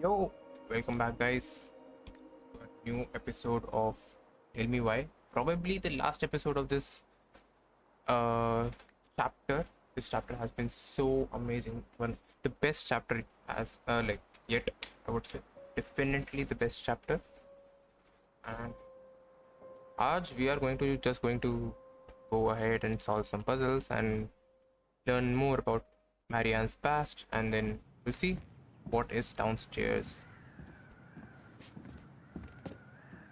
Yo, welcome back, guys, to a new episode of Tell Me Why. Probably the last episode of this uh chapter. This chapter has been so amazing. One the best chapter has yet, I would say. Definitely the best chapter. And Aj we are going to go ahead and solve some puzzles and learn more about Marianne's past, and then we'll see what is downstairs.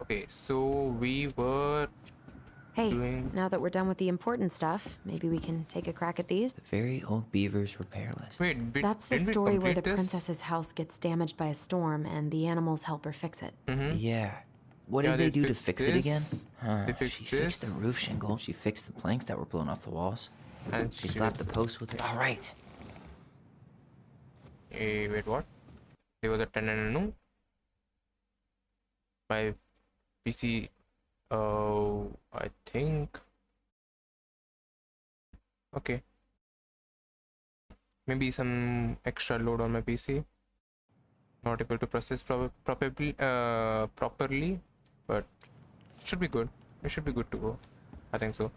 Okay, so we were Hey, doing. now that we're done with the important stuff, maybe we can take a crack at these? The very old beaver's repair list. Wait, That's the didn't we story where the complete this? princess's house gets damaged by a storm and the animals help her fix it. Yeah. What Yeah, did they they do to fixed fix it again? They fixed She fixed the this. roof shingle. She fixed the planks that were blown off the walls. And She slapped the post with her. All right. Wait, what? There was a 10 and a no. My PC. Oh, I think. Okay. Maybe some extra load on my PC. Not able to process properly, but it should be good. It should be good to go. I think so.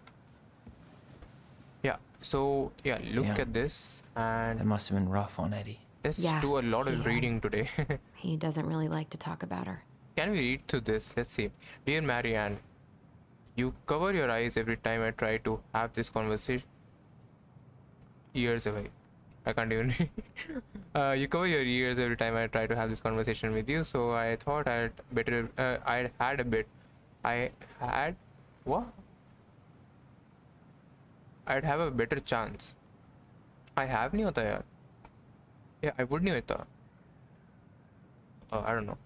Yeah. So yeah, look Yeah. at this, and That must have been rough on Eddie. let's Yeah, do a lot of yeah. reading today. He doesn't really like to talk about her. Can we read through this? Let's see. Dear Marianne, you cover your eyes every time I try to have this conversation. Years away. I can't even read. You cover your ears every time I try to have this conversation with you, so I thought I had what? I'd have a better chance. I have नहीं होता यार. Yeah, I would नहीं होता. I don't know.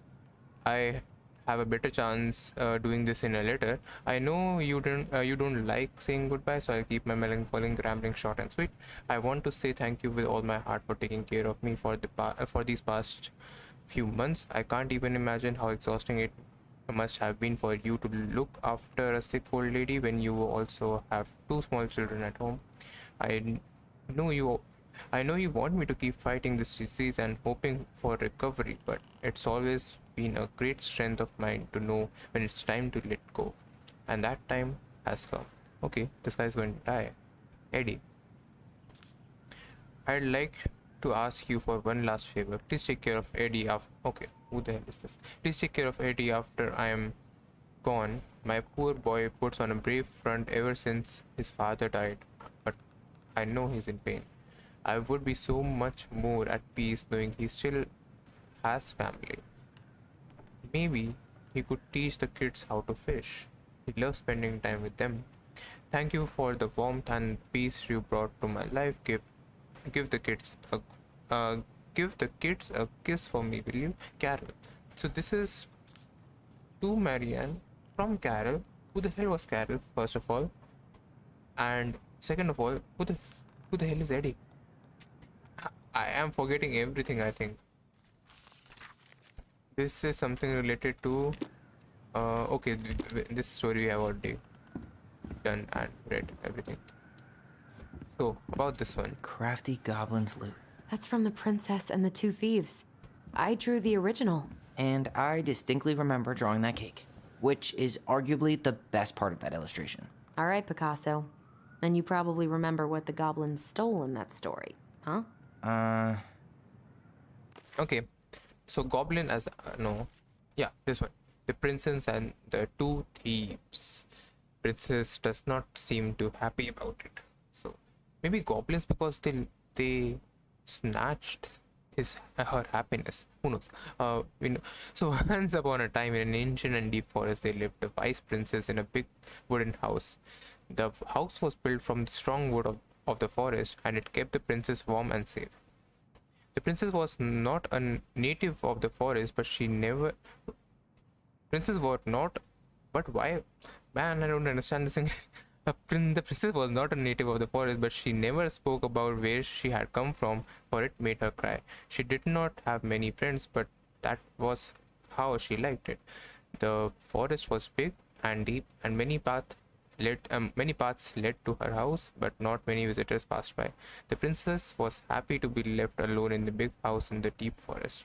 I have a better chance doing this in a letter. I know you don't like saying goodbye, so I'll keep my melancholy rambling short and sweet. I want to say thank you with all my heart for taking care of me for these past few months. I can't even imagine how exhausting it must have been for you to look after a sick old lady when you also have two small children at home. I know you I know you want me to keep fighting this disease and hoping for recovery, but it's always been a great strength of mine to know when it's time to let go. And that time has come. Okay, this guy's going to die. Eddie, I'd like to ask you for one last favor. Please take care of Eddie after. Okay, who the hell is this? Please take care of Eddie after I am gone. My poor boy puts on a brave front ever since his father died, but I know he's in pain. I would be so much more at peace knowing he still has family. Maybe he could teach the kids how to fish. He loves spending time with them. Thank you for the warmth and peace you brought to my life. Give the kids a give the kids a kiss for me, will you, Carol? So this is to Marianne from Carol. Who the hell was Carol, first of all? And second of all, who the hell is Eddie? I am forgetting everything, I think. This is something related to okay, this story we have already done and read everything. So about this one. Crafty goblin's loot. That's from The Princess and the Two Thieves. I drew the original. And I distinctly remember drawing that cake, which is arguably the best part of that illustration. All right, Picasso. And you probably remember what the goblins stole in that story, huh? Okay, so Goblin as no, yeah, this one. The Princess and the Two Thieves. Princess does not seem too happy about it. So maybe goblins because they snatched her happiness. Who knows? So once upon a time, in an ancient and deep forest, there lived a wise princess in a big wooden house. The house was built from the strong wood of the forest, and it kept the princess warm and safe. The princess was not a native of the forest, but she never. Princess was not. But why? Man, I don't understand this thing. The princess was not a native of the forest, but she never spoke about where she had come from, for it made her cry. She did not have many friends, but that was how she liked it. The forest was big and deep, and many paths led to her house, but not many visitors passed by. The princess was happy to be left alone in the big house in the deep forest.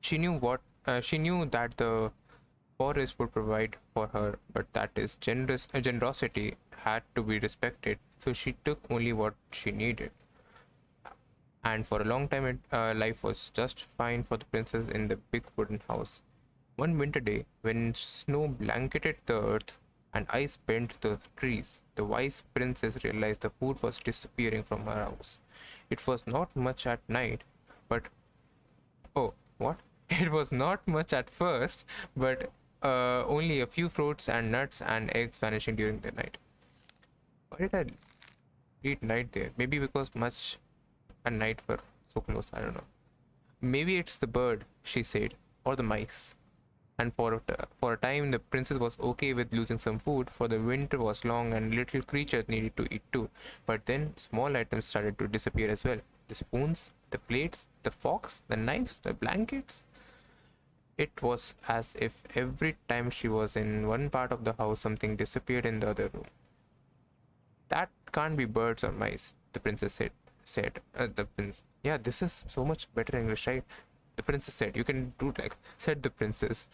She knew that the forest would provide for her, but that is generosity had to be respected. So she took only what she needed. And for a long time, life was just fine for the princess in the big wooden house. One winter day, when snow blanketed the earth and ice bent the trees, the wise princess realized the food was disappearing from her house. It was not much at night, but oh, what? It was not much at first, but only a few fruits and nuts and eggs vanishing during the night. Why did I read night there? Maybe because much and night were so close. I don't know. Maybe it's the bird, she said, or the mice. And for a time, the princess was okay with losing some food, for the winter was long and little creatures needed to eat too. But then small items started to disappear as well. The spoons, the plates, the forks, the knives, the blankets. It was as if every time she was in one part of the house, something disappeared in the other room. That can't be birds or mice, the princess the prince. Yeah, this is so much better English, right? The princess said, you can do like, said the princess.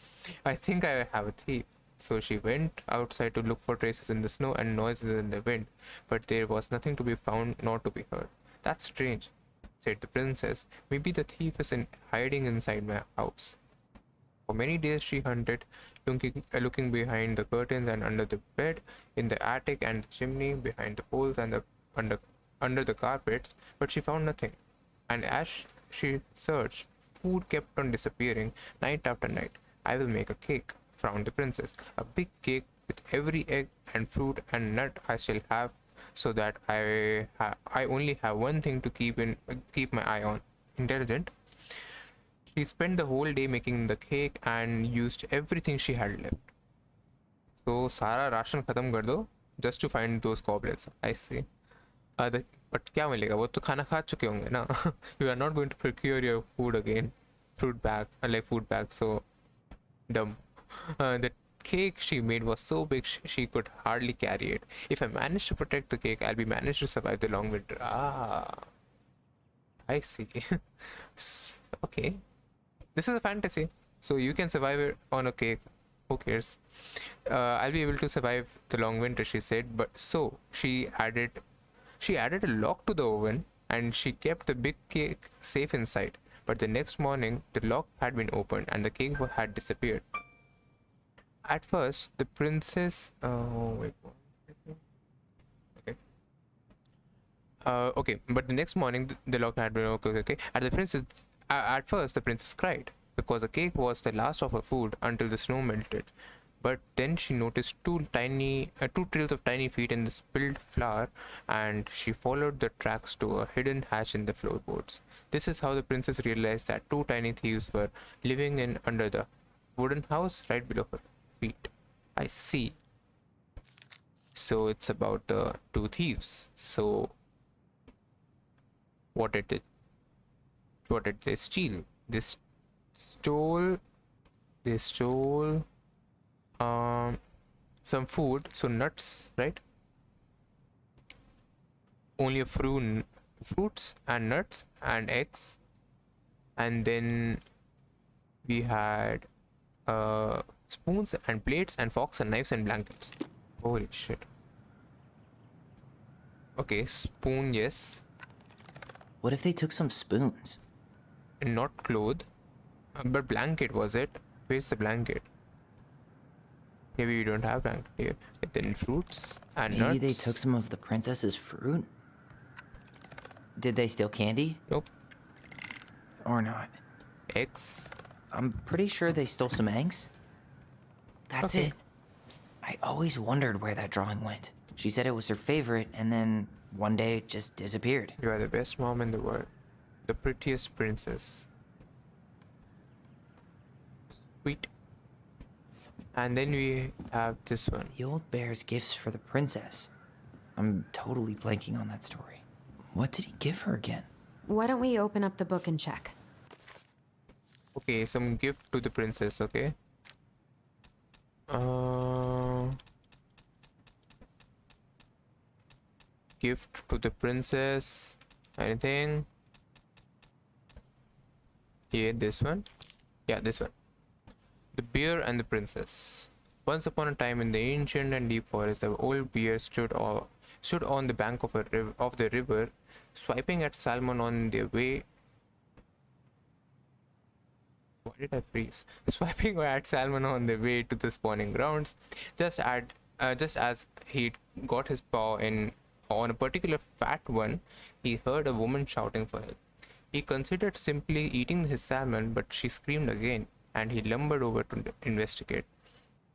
I think I have a thief. So she went outside to look for traces in the snow and noises in the wind, but there was nothing to be found nor to be heard. That's strange, said the princess. Maybe the thief is hiding inside my house. For many days she hunted, looking behind the curtains and under the bed, in the attic and the chimney, behind the poles and under the carpets, but she found nothing. And as she searched, food kept on disappearing night after night. I will make a cake, frowned the princess. A big cake with every egg and fruit and nut I shall have, so that I only have one thing to keep my eye on. Intelligent. She spent the whole day making the cake and used everything she had left. So सारा ration खत्म कर दो just to find those goblets. I see. But क्या मिलेगा? वो तो खाना खा चुके होंगे ना. You are not going to procure your food again. Food bag, food bag. So dumb. The cake she made was so big she could hardly carry it. If I manage to protect the cake, I'll be managed to survive the long winter. Ah, I see. Okay. This is a fantasy, so you can survive it on a cake. Who cares? I'll be able to survive the long winter, she said. But so she added a lock to the oven, and she kept the big cake safe inside. But the next morning, the lock had been opened, and the cake had disappeared. At first, the princess. Wait. Okay. Okay, but the next morning, the lock had been okay. At first, the princess cried because the cake was the last of her food until the snow melted. But then she noticed two trails of tiny feet in the spilled flour, and she followed the tracks to a hidden hatch in the floorboards. This is how the princess realized that two tiny thieves were living under the wooden house right below her feet. I see. So it's about the two thieves. So what did they steal? They stole some food, so nuts, right? Only fruits and nuts and eggs, and then we had spoons and plates and forks and knives and blankets. Holy shit. Okay, spoon, yes. What if they took some spoons? Not cloth, but blanket, was it? Where's the blanket? Maybe we don't have blanket here. But then fruits and Maybe nuts. they took some of the princess's fruit? Did they steal candy? Nope. Or not? Eggs. I'm pretty sure they stole some eggs. That's Okay. it. I always wondered where that drawing went. She said it was her favorite, and then one day it just disappeared. You are the best mom in the world. The prettiest princess. Sweet. And then we have this one. The old bear's gifts for the princess. I'm totally blanking on that story. What did he give her again? Why don't we open up the book and check? Okay, some gift to the princess, okay? Gift to the princess. Anything? Yeah, this one. Yeah, this one. The Bear and the Princess. Once upon a time in the ancient and deep forest, the old bear stood on the bank of the river, swiping at salmon on their way. Why did I freeze? Swiping at salmon on their way to the spawning grounds. Just as he got his paw in on a particular fat one, he heard a woman shouting for help. He considered simply eating his salmon, but she screamed again, and he lumbered over to investigate.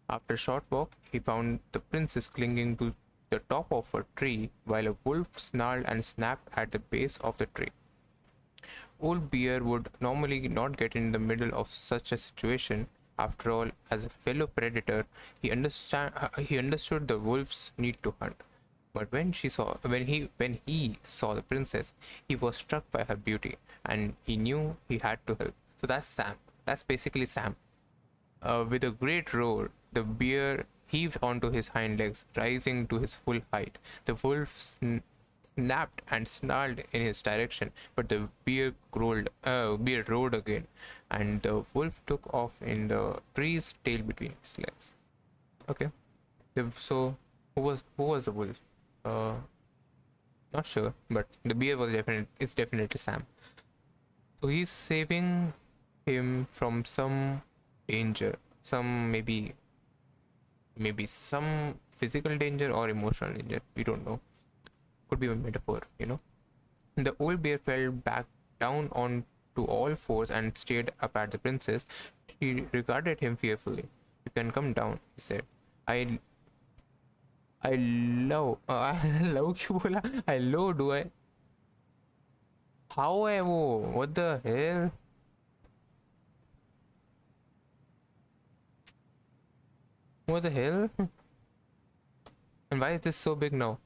After a short walk, he found the princess clinging to the top of a tree while a wolf snarled and snapped at the base of the tree. Old Bear would normally not get in the middle of such a situation. After all, as a fellow predator, he understood the wolf's need to hunt. But when he saw the princess, he was struck by her beauty, and he knew he had to help. So that's Sam. That's basically Sam. With a great roar, the bear heaved onto his hind legs, rising to his full height. The wolf snapped and snarled in his direction, but the bear roared again, and the wolf took off in the tree's tail between his legs. Okay, so who was the wolf? Not sure, but the bear is definitely Sam. So he's saving him from some danger, some maybe some physical danger or emotional danger. We don't know. Could be a metaphor, you know. The old bear fell back down onto all fours and stared up at the princess. She regarded him fearfully. "You can come down," he said. I love क्यों बोला? I love do I? How है वो? What the hell? What the hell? And why is this so big now?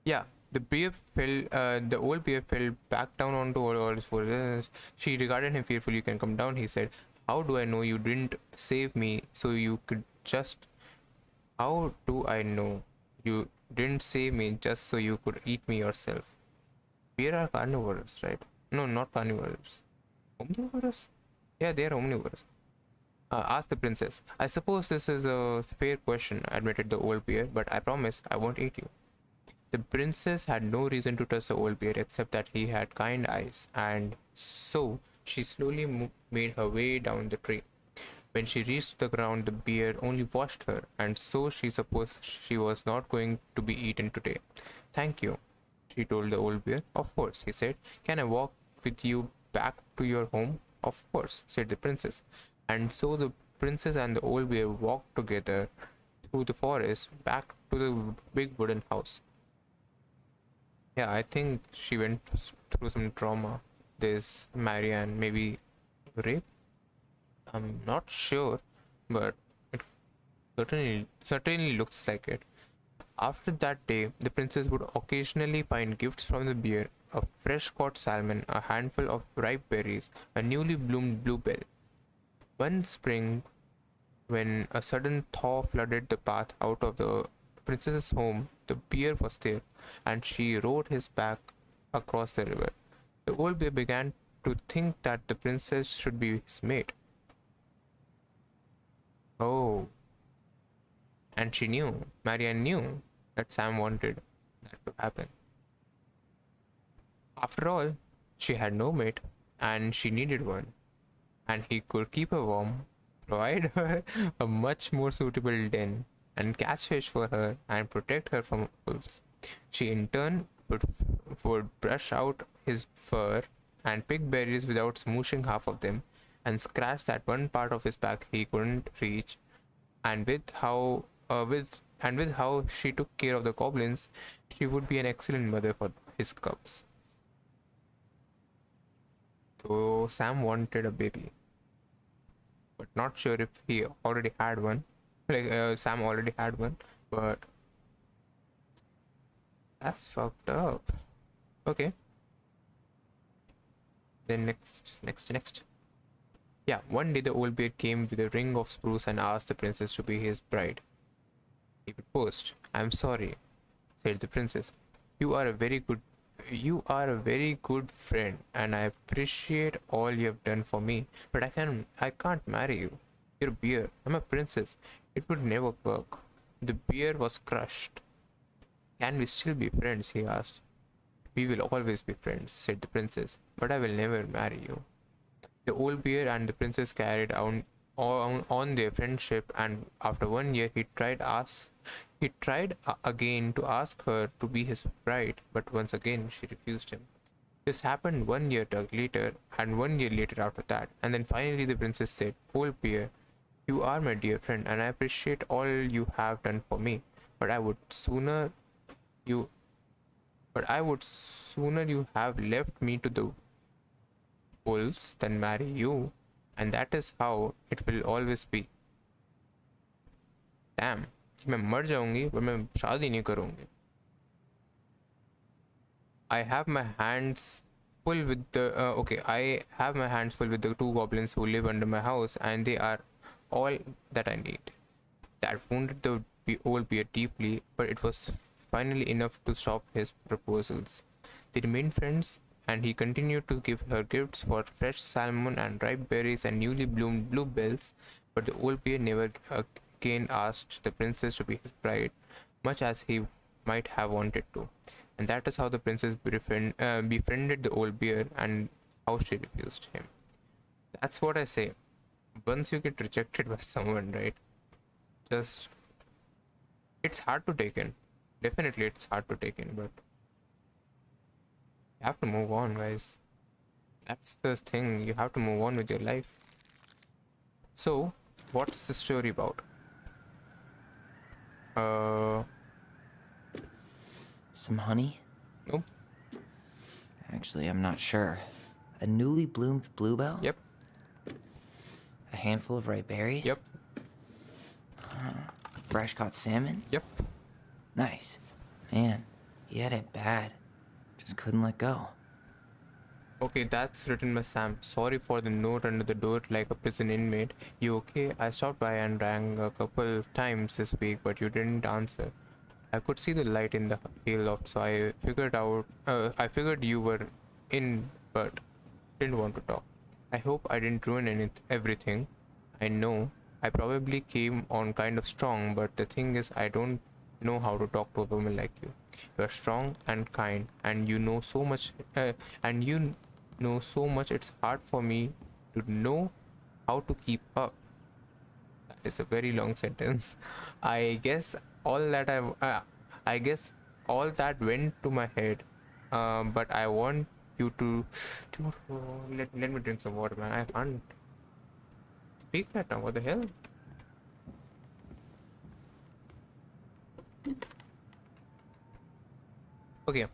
Yeah, the old bear fell back down onto all his fours. She regarded him fearfully. "You can come down," he said. "How do I know you didn't save me so you could just... How do I know you didn't save me just so you could eat me yourself?" Bear are carnivores, right? No, not carnivores. Omnivorous? Yeah, they are omnivores. Asked the princess. "I suppose this is a fair question," admitted the old bear, "but I promise I won't eat you." The princess had no reason to trust the old bear except that he had kind eyes, and so she slowly made her way down the tree. When she reached the ground, the bear only watched her, and so she supposed she was not going to be eaten today. "Thank you," she told the old bear. "Of course," he said. "Can I walk with you back to your home?" "Of course," said the princess. And so the princess and the old bear walked together through the forest back to the big wooden house. Yeah, I think she went through some trauma. This Marianne, maybe rape? I'm not sure, but it certainly looks like it. After that day, the princess would occasionally find gifts from the bear: a fresh caught salmon, a handful of ripe berries, a newly bloomed bluebell. One spring, when a sudden thaw flooded the path out of the princess's home, the bear was there, and she rode his back across the river. The old bear began to think that the princess should be his mate. Oh, and Marianne knew that Sam wanted that to happen. After all, she had no mate, and she needed one, and he could keep her warm, provide her a much more suitable den, and catch fish for her and protect her from wolves. She in turn would brush out his fur and pick berries without smooshing half of them, and scratch that one part of his back he couldn't reach. And with how she took care of the goblins, she would be an excellent mother for his cubs. So Sam wanted a baby, but not sure if he already had one. Sam already had one, but that's fucked up. Okay. Then next. Yeah, one day the old bear came with a ring of spruce and asked the princess to be his bride. He proposed. "I'm sorry," said the princess. You are a very good friend, and I appreciate all you have done for me, but I can't marry you. You're a bear. I'm a princess. It would never work. The bear was crushed. Can we still be friends? He asked. We will always be friends, said the princess, but I will never marry you. The old bear and the princess carried on their friendship, and after 1 year he tried again to ask her to be his bride, but once again she refused him. This happened 1 year later, and 1 year later after that, and then finally the princess said, Old bear, you are my dear friend, and I appreciate all you have done for me, but you I would sooner you have left me to the wolves than marry you, and that is how it will always be. Damn, कि मैं मर जाऊंगी पर मैं शादी नहीं करूंगी. I have my hands full with the two goblins who live under my house, and they are all that I need. That wounded the old bear deeply, but it was finally enough to stop his proposals. They remained friends, and he continued to give her gifts for fresh salmon and ripe berries and newly bloomed bluebells, but the old bear never again asked the princess to be his bride, much as he might have wanted to. And that is how the princess befriended the old bear, and how she refused him. That's what I say. Once you get rejected by someone, right? It's hard to take in. Definitely it's hard to take in, but you have to move on, guys. That's the thing. You have to move on with your life. So, what's the story about? Some honey? Nope. Actually, I'm not sure. A newly bloomed bluebell? Yep. A handful of ripe berries? Yep. Fresh caught salmon? Yep. Nice. Man, he had it bad. Just couldn't let go. Okay, that's written by Sam. Sorry for the note under the door like a prison inmate. You okay? I stopped by and rang a couple times this week, but you didn't answer. I could see the light in the hayloft, so I figured you were in, but didn't want to talk. I hope I didn't ruin everything. I know I probably came on kind of strong, but the thing is, I don't know how to talk to a woman like you. You are strong and kind, and you know so much. It's hard for me to know how to keep up. That is a very long sentence. I guess all that went to my head, but I want you to let me drink some water, man. I can't speak right now. What the hell? Okay,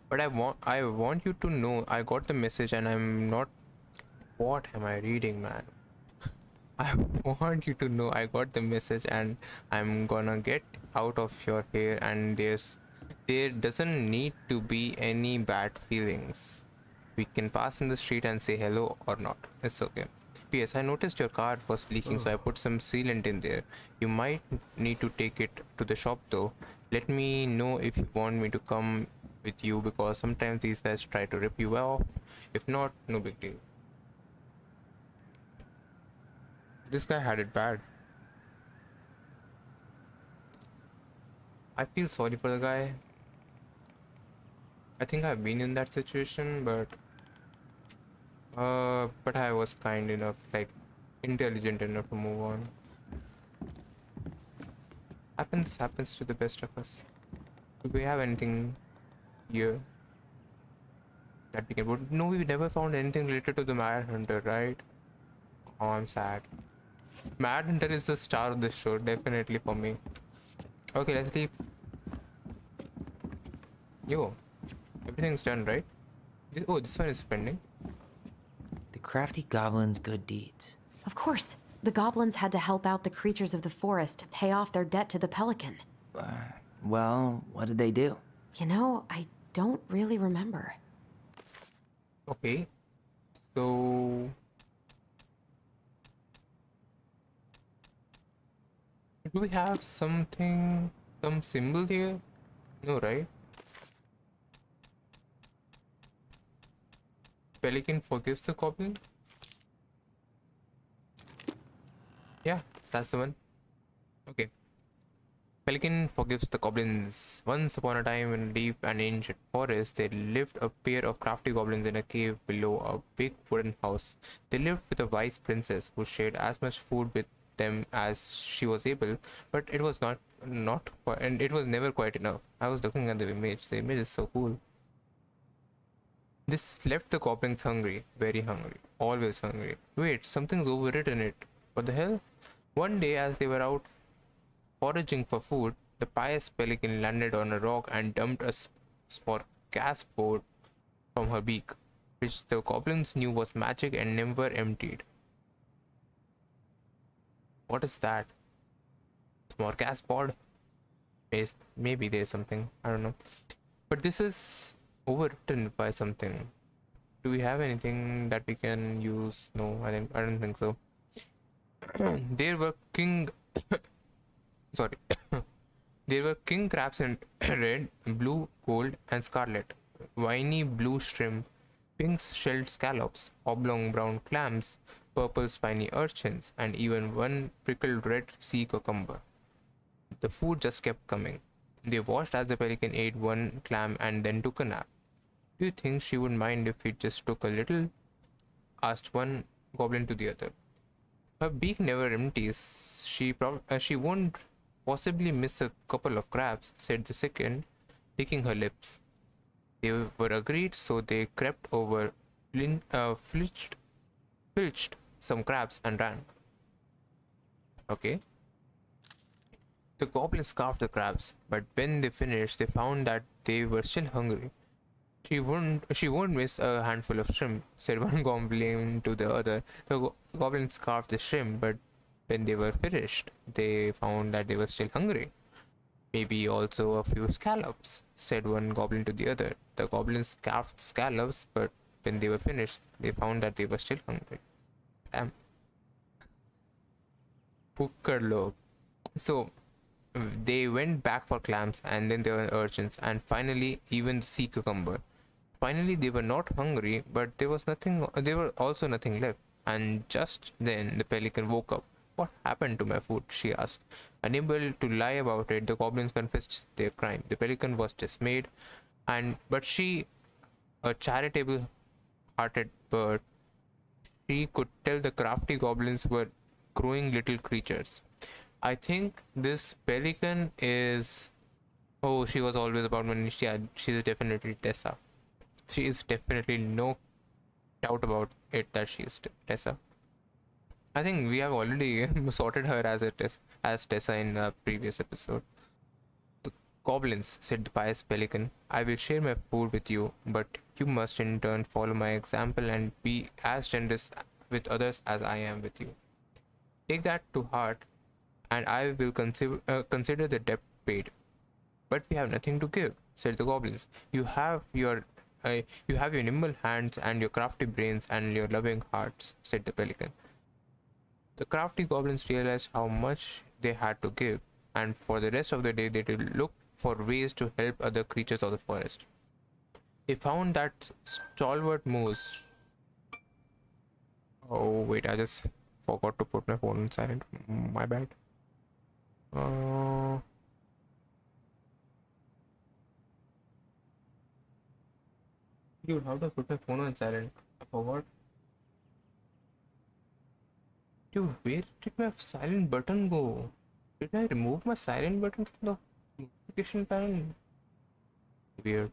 but I want you to know I got the message, and I'm not. What am I reading, man? I want you to know I got the message, and I'm gonna get out of your hair, and there doesn't need to be any bad feelings. We can pass in the street and say hello or not. It's okay. P.S. I noticed your car was leaking, so I put some sealant in there. You might need to take it to the shop though. Let me know if you want me to come with you, because sometimes these guys try to rip you off. If not, no big deal. This guy had it bad. I feel sorry for the guy. I think I've been in that situation, but I was kind enough, like intelligent enough to move on. Happens to the best of us. Do we have anything here that we can put? No, we never found anything related to the Mad Hunter, right? Oh, I'm sad. Mad Hunter is the star of this show, definitely for me. Okay, let's leave. Yo, everything's done, right? Oh, this one is pending. The crafty goblin's good deeds. Of course. The goblins had to help out the creatures of the forest to pay off their debt to the pelican. Well, what did they do? You know, I don't really remember. Okay, so do we have some symbol here? No, right? Pelican forgives the goblin? Yeah, that's the one. Okay. Pelican forgives the goblins. Once upon a time in a deep and ancient forest, there lived a pair of crafty goblins in a cave below a big wooden house. They lived with a wise princess who shared as much food with them as she was able, but it was not quite, and it was never quite enough. I was looking at the image. The image is so cool. This left the goblins hungry, very hungry, always hungry. Wait, something's overwritten it. What the hell? One day, as they were out foraging for food, the pious pelican landed on a rock and dumped a smorgasbord from her beak, which the goblins knew was magic and never emptied. What is that? Smorgasbord? Maybe there's something. I don't know. But this is overwritten by something. Do we have anything that we can use? No, I don't think so. There were sorry. There were king crabs in red, blue, gold, and scarlet, viney blue shrimp, pink shelled scallops, oblong brown clams, purple spiny urchins, and even one prickled red sea cucumber. The food just kept coming. They watched as the pelican ate one clam and then took a nap. Do you think she would mind if we just took a little? Asked one goblin to the other. Her beak never empties. She won't possibly miss a couple of crabs, said the second, licking her lips. They were agreed, so they crept over, filched some crabs, and ran. Okay. The goblins carved the crabs, but when they finished, they found that they were still hungry. She won't miss a handful of shrimp, said one goblin to the other. The goblins carved the shrimp, but when they were finished, they found that they were still hungry. Maybe also a few scallops, said one goblin to the other. The goblins carved scallops, but when they were finished, they found that they were still hungry. Damn. Pukkerlo. So they went back for clams, and then there were urchins, and finally even the sea cucumber. Finally, they were not hungry, but there was nothing. There were also nothing left. And just then, the pelican woke up. What happened to my food? She asked. Unable to lie about it, the goblins confessed their crime. The pelican was dismayed, but she, a charitable-hearted bird, she could tell the crafty goblins were growing little creatures. I think this pelican is. Oh, she was always about money. She's definitely Tessa. She is definitely no doubt about it that she is Tessa. I think we have already sorted her as Tessa in a previous episode. The goblins, said the pious pelican, I will share my food with you, but you must in turn follow my example and be as generous with others as I am with you. Take that to heart, and I will consider the debt paid. But we have nothing to give, said the goblins. You have your nimble hands and your crafty brains and your loving hearts, said the pelican. The crafty goblins realized how much they had to give, and for the rest of the day they did look for ways to help other creatures of the forest. They found that stalwart moose. Oh wait, I just forgot to put my phone on silent. My bad. Dude, how do I put my phone on silent? I forgot. Dude, where did my silent button go? Did I remove my silent button from the notification panel? Weird.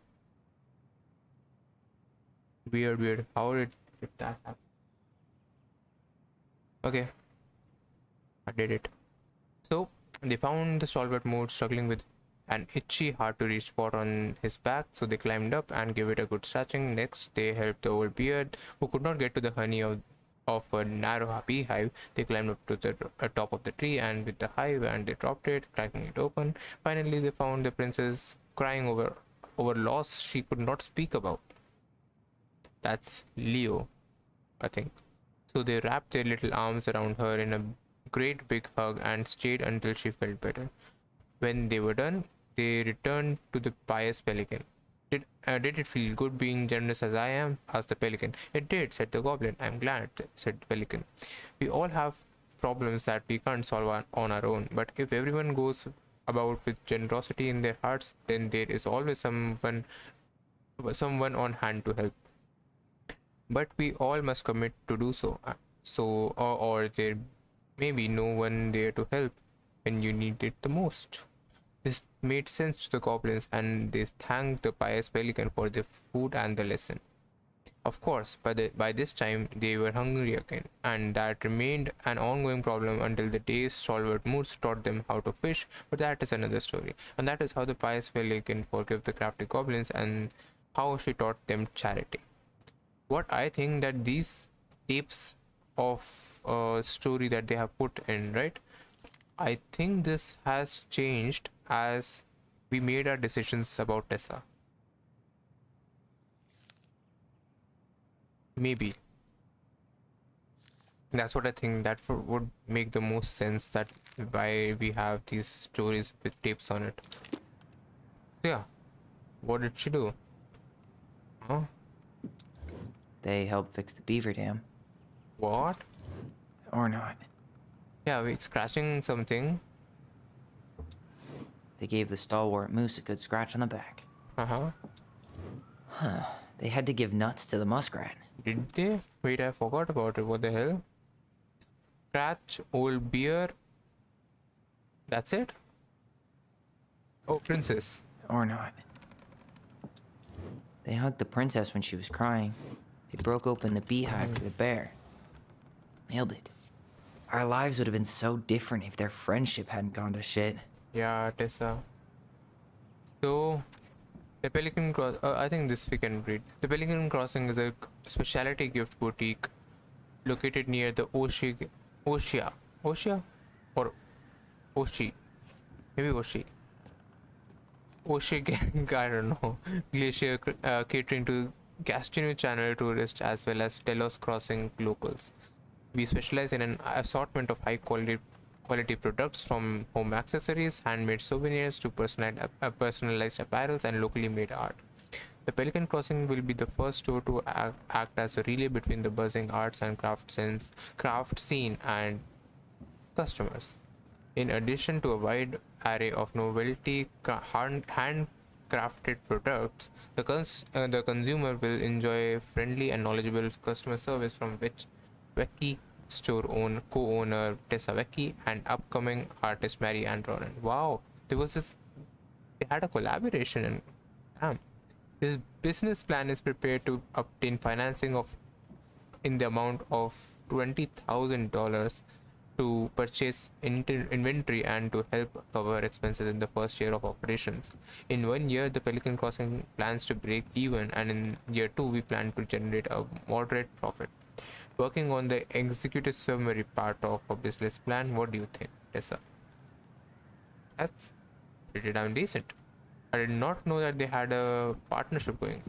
Weird. How did that happen? Okay. I did it. So, they found the stalwart moose struggling with an itchy, hard to reach spot on his back, so they climbed up and gave it a good scratching. Next, they helped the old beard, who could not get to the honey of a narrow beehive. They climbed up to the top of the tree and with the hive, and they dropped it, cracking it open. Finally, they found the princess crying over loss she could not speak about. That's Leo, I think. So they wrapped their little arms around her in a great big hug and stayed until she felt better. When they were done, they returned to the pious pelican. Did it feel good being generous as I am? Asked the pelican. It did, said the goblin. I'm glad, said the pelican. We all have problems that we can't solve on our own, but if everyone goes about with generosity in their hearts, then there is always someone on hand to help. But we all must commit to do so. Or there may be no one there to help when you need it the most. This made sense to the goblins, and they thanked the pious pelican for the food and the lesson. Of course, by this time they were hungry again, and that remained an ongoing problem until the day stalwart Moose taught them how to fish, but that is another story. And that is how the pious pelican forgave the crafty goblins and how she taught them charity. What I think that these tapes of a story that they have put in, right? I think this has changed as we made our decisions about Tessa. Maybe. That's what I think that would make the most sense, that why we have these stories with tapes on it. So yeah, what did she do? Huh? They helped fix the beaver dam. What? Or not. Yeah, it's scratching something. They gave the stalwart moose a good scratch on the back. Uh-huh. They had to give nuts to the muskrat. Did they? Wait, I forgot about it. What the hell? Scratch, old beer. That's it? Oh, princess. Or not. They hugged the princess when she was crying. They broke open the beehive for the bear. Nailed it. Our lives would have been so different if their friendship hadn't gone to shit. Yeah, Tessa. So, the Pelican Cross. I think this we can read. The Pelican Crossing is a specialty gift boutique located near the Oshia, or Oshi, maybe Oshi. Oshi, I don't know. Glacier, catering to Gastino Channel tourists as well as Telos Crossing locals. We specialize in an assortment of high quality products, from home accessories, handmade souvenirs to personalized apparels and locally made art. The Pelican Crossing will be the first store to act as a relay between the buzzing arts and craft scene and customers. In addition to a wide array of novelty handcrafted products, the consumer will enjoy friendly and knowledgeable customer service from which Becky co-owner Tessa Vecchi and upcoming artist Mary Ann Ronan. Wow, they had a collaboration, and damn. This business plan is prepared to obtain financing in the amount of $20,000 to purchase inventory and to help cover expenses in the first year of operations. In 1 year, the Pelican Crossing plans to break even, and in year 2, we plan to generate a moderate profit. Working on the executive summary part of a business plan, what do you think, Tessa? That's pretty damn decent. I did not know that they had a partnership going.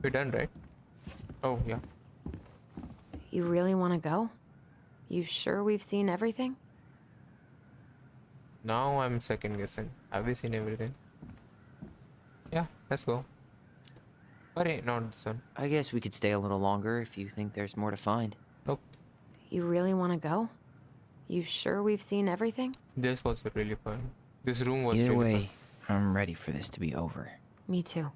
We're done, right? Oh, yeah. You really want to go? You sure we've seen everything? Now I'm second guessing. Have we seen everything? Yeah, let's go. Alright, not this one. I guess we could stay a little longer if you think there's more to find. Nope. You really want to go? You sure we've seen everything? This was really fun. This room was Either really way, I'm ready for this to be over. Me too.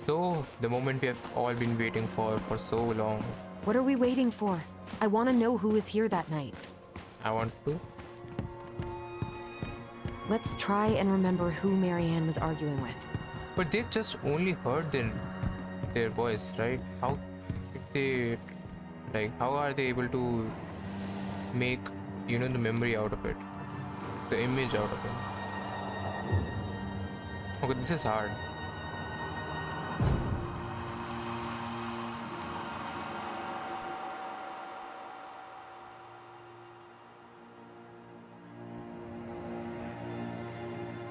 So, the moment we have all been waiting for so long. What are we waiting for? I want to know who was here that night. I want to. Let's try and remember who Marianne was arguing with. But they just only heard their voice, right? How did they, how are they able to make, the memory out of it? The image out of it? Okay, this is hard.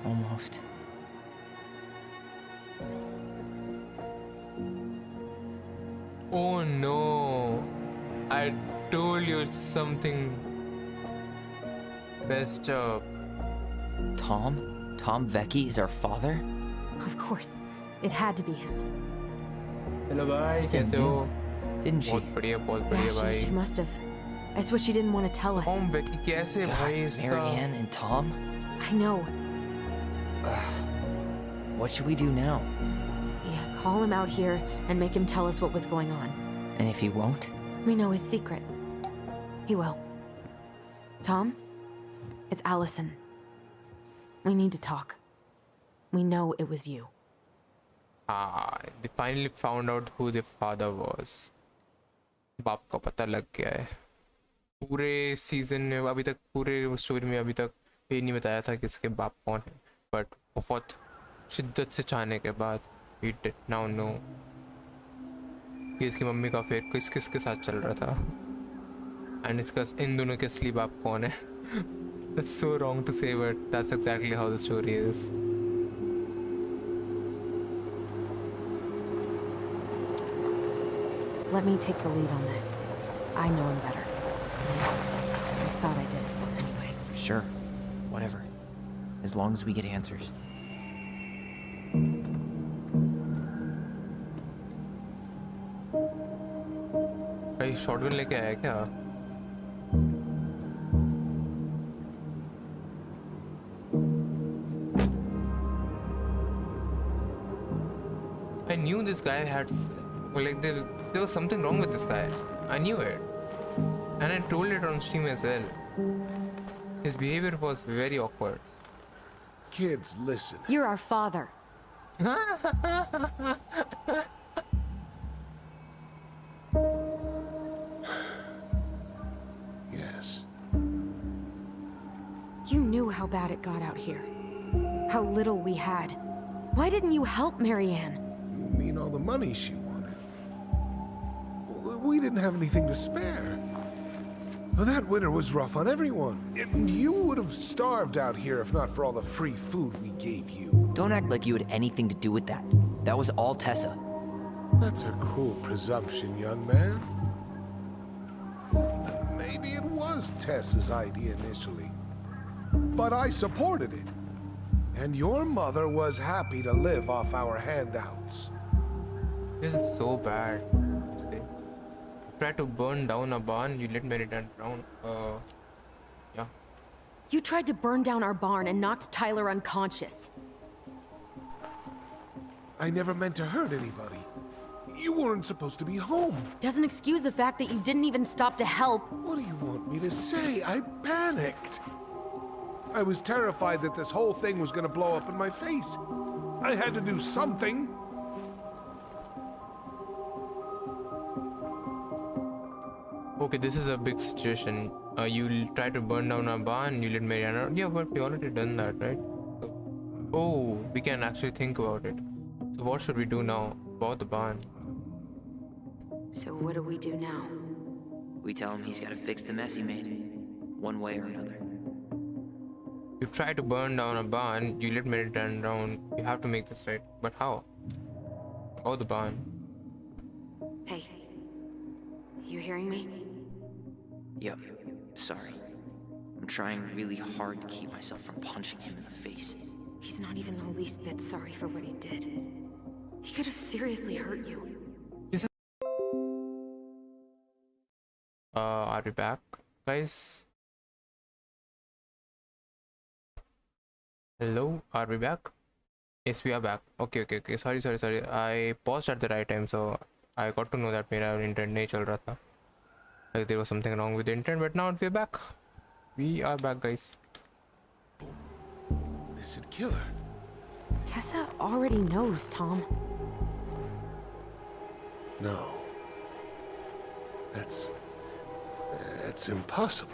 Almost. Oh no. I told you it's something messed up. Tom? Tom Vecchi is our father? Of course. It had to be him. Hello bhai, Tessa kaise ho? Didn't she? बहुत Yeah, बढ़िया she भाई. must have. That's what she didn't want to tell us. Tom Vecchi कैसे God, भाई इसका? Marianne and Tom? I know. What should we do now? Yeah, call him out here and make him tell us what was going on. And if he won't? We know his secret. He will. Tom? It's Allison. We need to talk. We know it was you. Ah, they finally found out who their father was. बाप का पता लग गया है. पूरे season में अभी तक पूरे स्टोरी में अभी तक ये नहीं बताया था कि इसके बाप कौन है, बट बहुत शिद्दत से चाहने के बाद we did now know कि इसकी मम्मी का अफेयर किस किस के साथ चल रहा था एंड इसका इन दोनों के असली बाप कौन है. That's so wrong to say, but that's exactly how the story is. Let me take the lead on this. I know him better. I thought I did, anyway. Sure. Whatever. As long as we get answers. भाई shotgun लेके आया क्या? I knew this guy had like there was something wrong with this guy. I knew it, and I told it on stream as well. His behavior was very awkward. Kids, listen. You're our father. Yes. You knew how bad it got out here. How little we had. Why didn't you help Marianne? You mean all the money she wanted? We didn't have anything to spare. Well, that winter was rough on everyone. And you would have starved out here if not for all the free food we gave you. Don't act like you had anything to do with that. That was all Tessa. That's a cruel presumption, young man. Maybe it was Tessa's idea initially. But I supported it. And your mother was happy to live off our handouts. This is so bad. Try to burn down a barn, you let me return down. Yeah. You tried to burn down our barn and knocked Tyler unconscious. I never meant to hurt anybody. You weren't supposed to be home. Doesn't excuse the fact that you didn't even stop to help. What do you want me to say? I panicked. I was terrified that this whole thing was gonna blow up in my face. I had to do something. Okay, this is a big situation. You try to burn down our barn, you let Mariana. Yeah, but we already done that, right? Oh, we can actually think about it. So what should we do now about the barn? So what do we do now? We tell him he's got to fix the mess he made, one way or another. You try to burn down a barn, you let Mary turn down. You have to make this right. But how? About the barn. Hey. You hearing me? Yep. Sorry. I'm trying really hard to keep myself from punching him in the face. He's not even the least bit sorry for what he did. He could have seriously hurt you. Are we back, guys? Hello, are we back? Yes, we are back. Okay. Sorry. I paused at the right time, so I got to know that मेरा internet नहीं चल रहा था. Like there was something wrong with the internet, but now we're back. We are back, guys. This would kill her. Tessa already knows, Tom. No. That's impossible.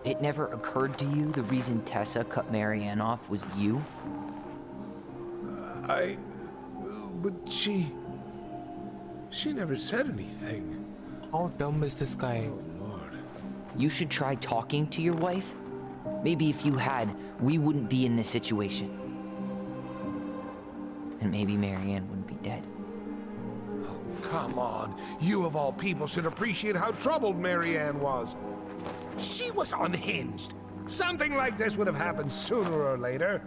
It never occurred to you the reason Tessa cut Marianne off was you? But she never said anything. How dumb is this guy? Oh, Lord. You should try talking to your wife. Maybe if you had, we wouldn't be in this situation. And maybe Marianne wouldn't be dead. Come on. You of all people should appreciate how troubled Marianne was. She was unhinged. Something like this would have happened sooner or later.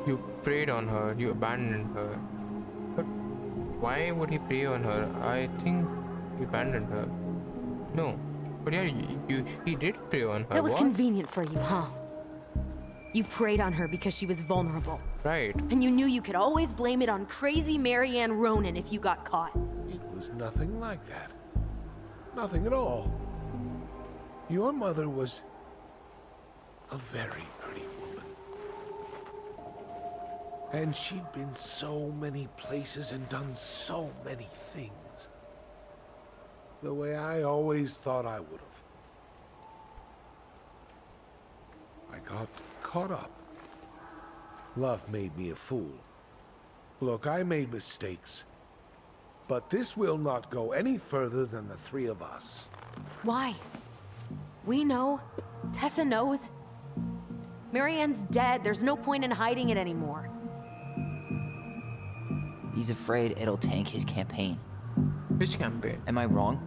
You preyed on her, you abandoned her. But why would he prey on her? I think he abandoned her. No. But yeah, he did prey on her. That was What? convenient for you, huh? You preyed on her because she was vulnerable. Right. And you knew you could always blame it on crazy Marianne Ronan if you got caught. It was nothing like that. Nothing at all. Your mother was a very pretty woman. And she'd been so many places and done so many things. The way I always thought I would have. I got caught up. Love made me a fool. Look, I made mistakes. But this will not go any further than the three of us. Why? We know. Tessa knows. Marianne's dead. There's no point in hiding it anymore. He's afraid it'll tank his campaign. Which campaign? Am I wrong?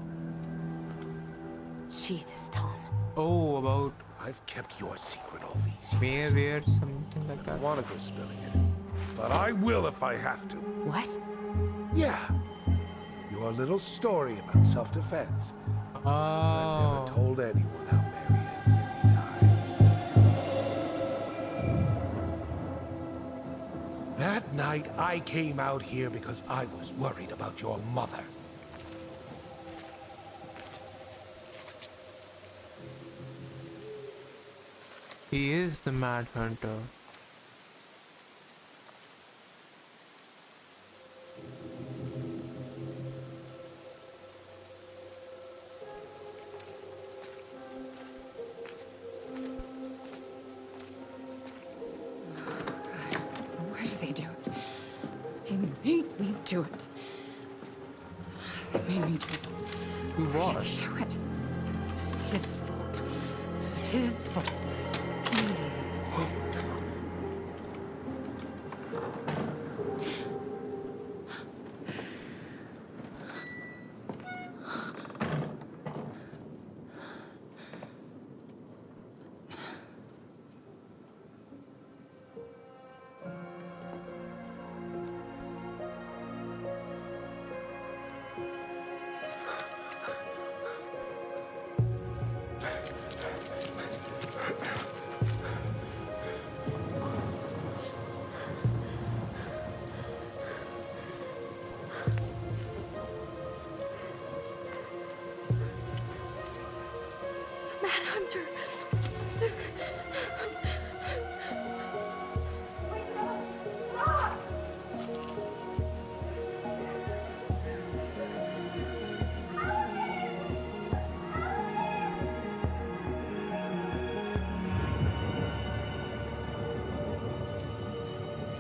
Jesus, Tom. Oh, about I've kept your secret all these years. where, something like I that. want to go spilling it. But I will if I have to. What? Yeah. Your little story about self-defense. I've Oh. never told anyone how Marianne really died. That night, I came out here because I was worried about your mother. He is the Mad Hunter. Why do they do it? They made me do it. They made me do it. Who Why did was? they do it? It's his fault. It's his fault. Manhunter.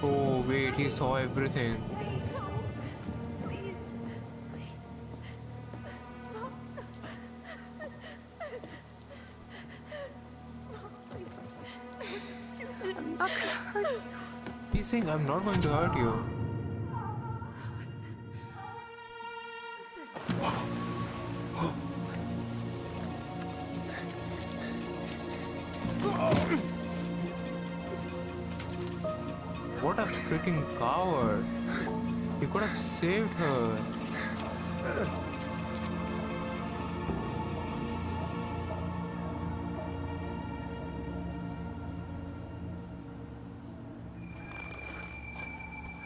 Oh, wait, he saw everything. I'm not gonna hurt you. He's saying, I'm not going to hurt you. What a freaking coward. He could have saved her.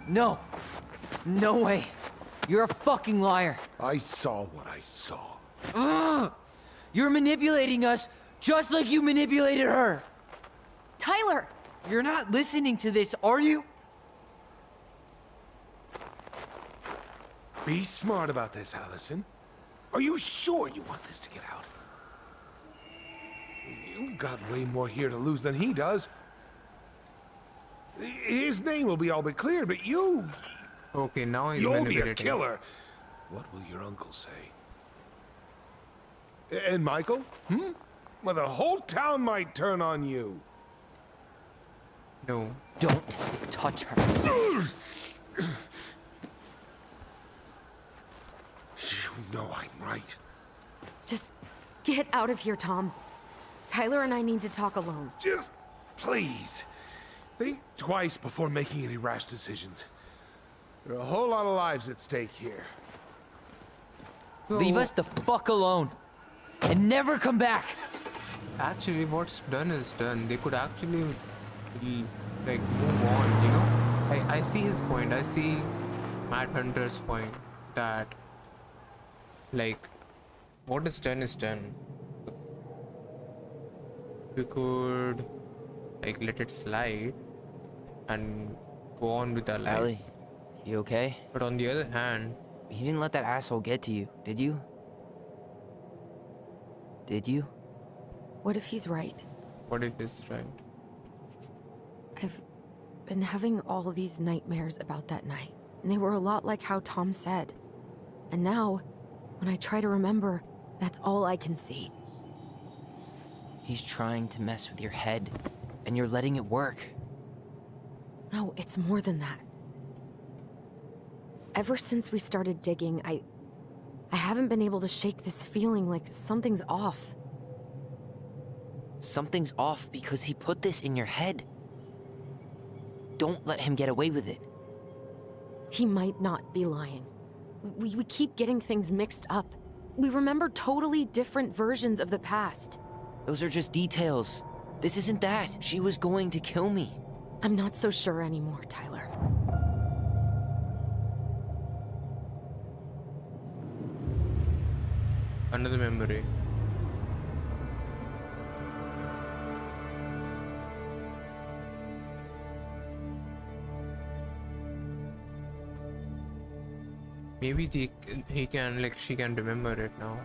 No! No way! You're a fucking liar! I saw what I saw. Ugh! You're manipulating us just like you manipulated her! Tyler! You're not listening to this, are you? Be smart about this, Allison. Are you sure you want this to get out? You've got way more here to lose than he does. His name will be all but clear, but you... Okay, now he's You'll be a manipulating. killer. What will your uncle say? And Michael? Well, the whole town might turn on you. No. Don't touch her. Get out of here, Tom. Tyler and I need to talk alone. Just please think twice before making any rash decisions. There are a whole lot of lives at stake here. Leave us the fuck alone. And never come back. Actually, what's done is done. They could actually like move on, you know. I see his point. I see Matt Hunter's point that like what is done is done. We could like let it slide and go on with our Ellie, lives. you okay? But on the other hand, You didn't let that asshole get to you, did you? Did you? What if he's right? what if it's right? I've been having all these nightmares about that night, and they were a lot like how Tom said. And now, when I try to remember, that's all I can see. He's trying to mess with your head, and you're letting it work. No, it's more than that. Ever since we started digging, I haven't been able to shake this feeling like something's off. Something's off because he put this in your head. Don't let him get away with it. He might not be lying. We keep getting things mixed up. We remember totally different versions of the past. Those are just details. This isn't that. She was going to kill me. I'm not so sure anymore, Tyler. Another memory. Maybe he can, like, she can remember it now.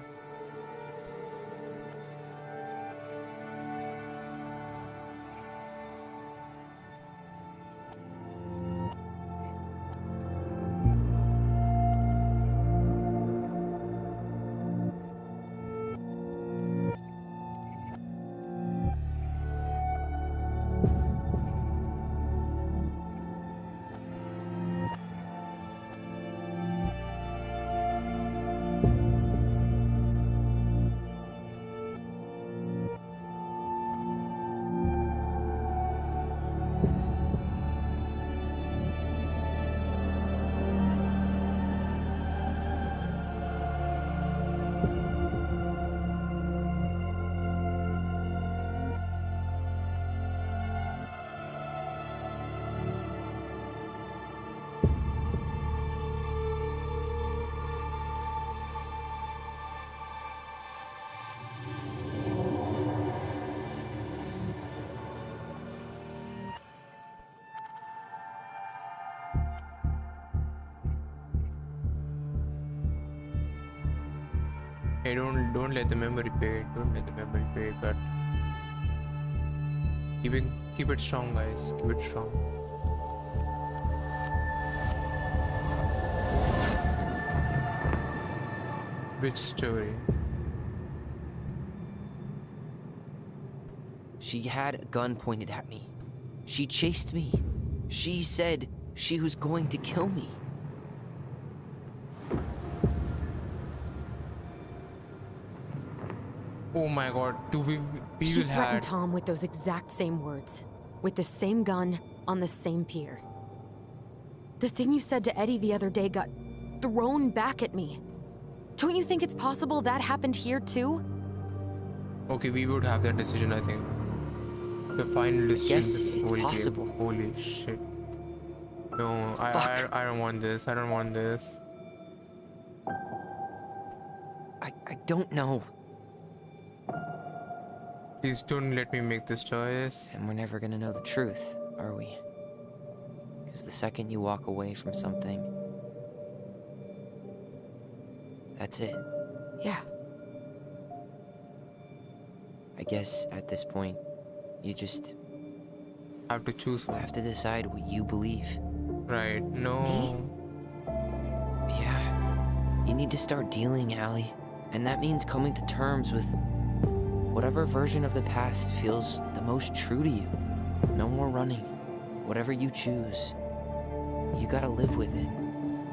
Hey, don't let the memory fade. Don't let the memory fade. But keep it strong, guys. Keep it strong. Which story? She had a gun pointed at me. She chased me. She said she was going to kill me. Oh my God! She will threatened had Tom with those exact same words, with the same gun on the same pier. The thing you said to Eddie the other day got thrown back at me. Don't you think it's possible that happened here too? Okay, we would have that decision, I think. The final decision. Yes, this it's whole possible. Game. Holy shit! No, Fuck. I don't want this. I don't want this. I don't know. Please don't let me make this choice. And we're never gonna know the truth, are we? Because the second you walk away from something, that's it. Yeah. I guess at this point, you just I have to choose one. have to decide what you believe. Right? No. Yeah. You need to start dealing, Allie. And that means coming to terms with whatever version of the past feels the most true to you. No more running. Whatever you choose, you gotta live with it,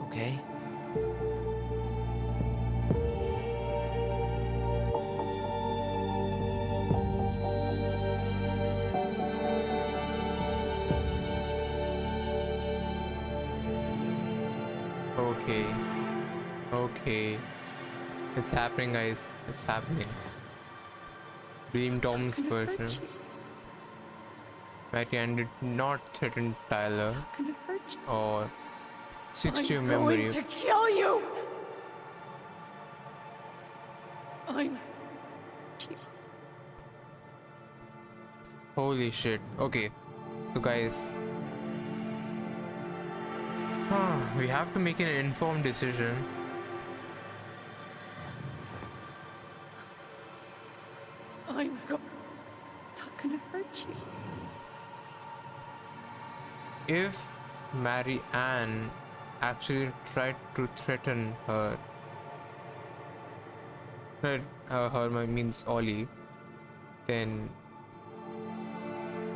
okay? Okay. Okay. It's happening, guys. It's happening. Dream Tom's version. Marianne did not threaten Tyler or 60 I'm memory. going to kill you! I'm... Holy shit. Okay. So guys. We have to make an informed decision. I'm not gonna hurt you. If Mary Ann actually tried to threaten her, means Ollie, then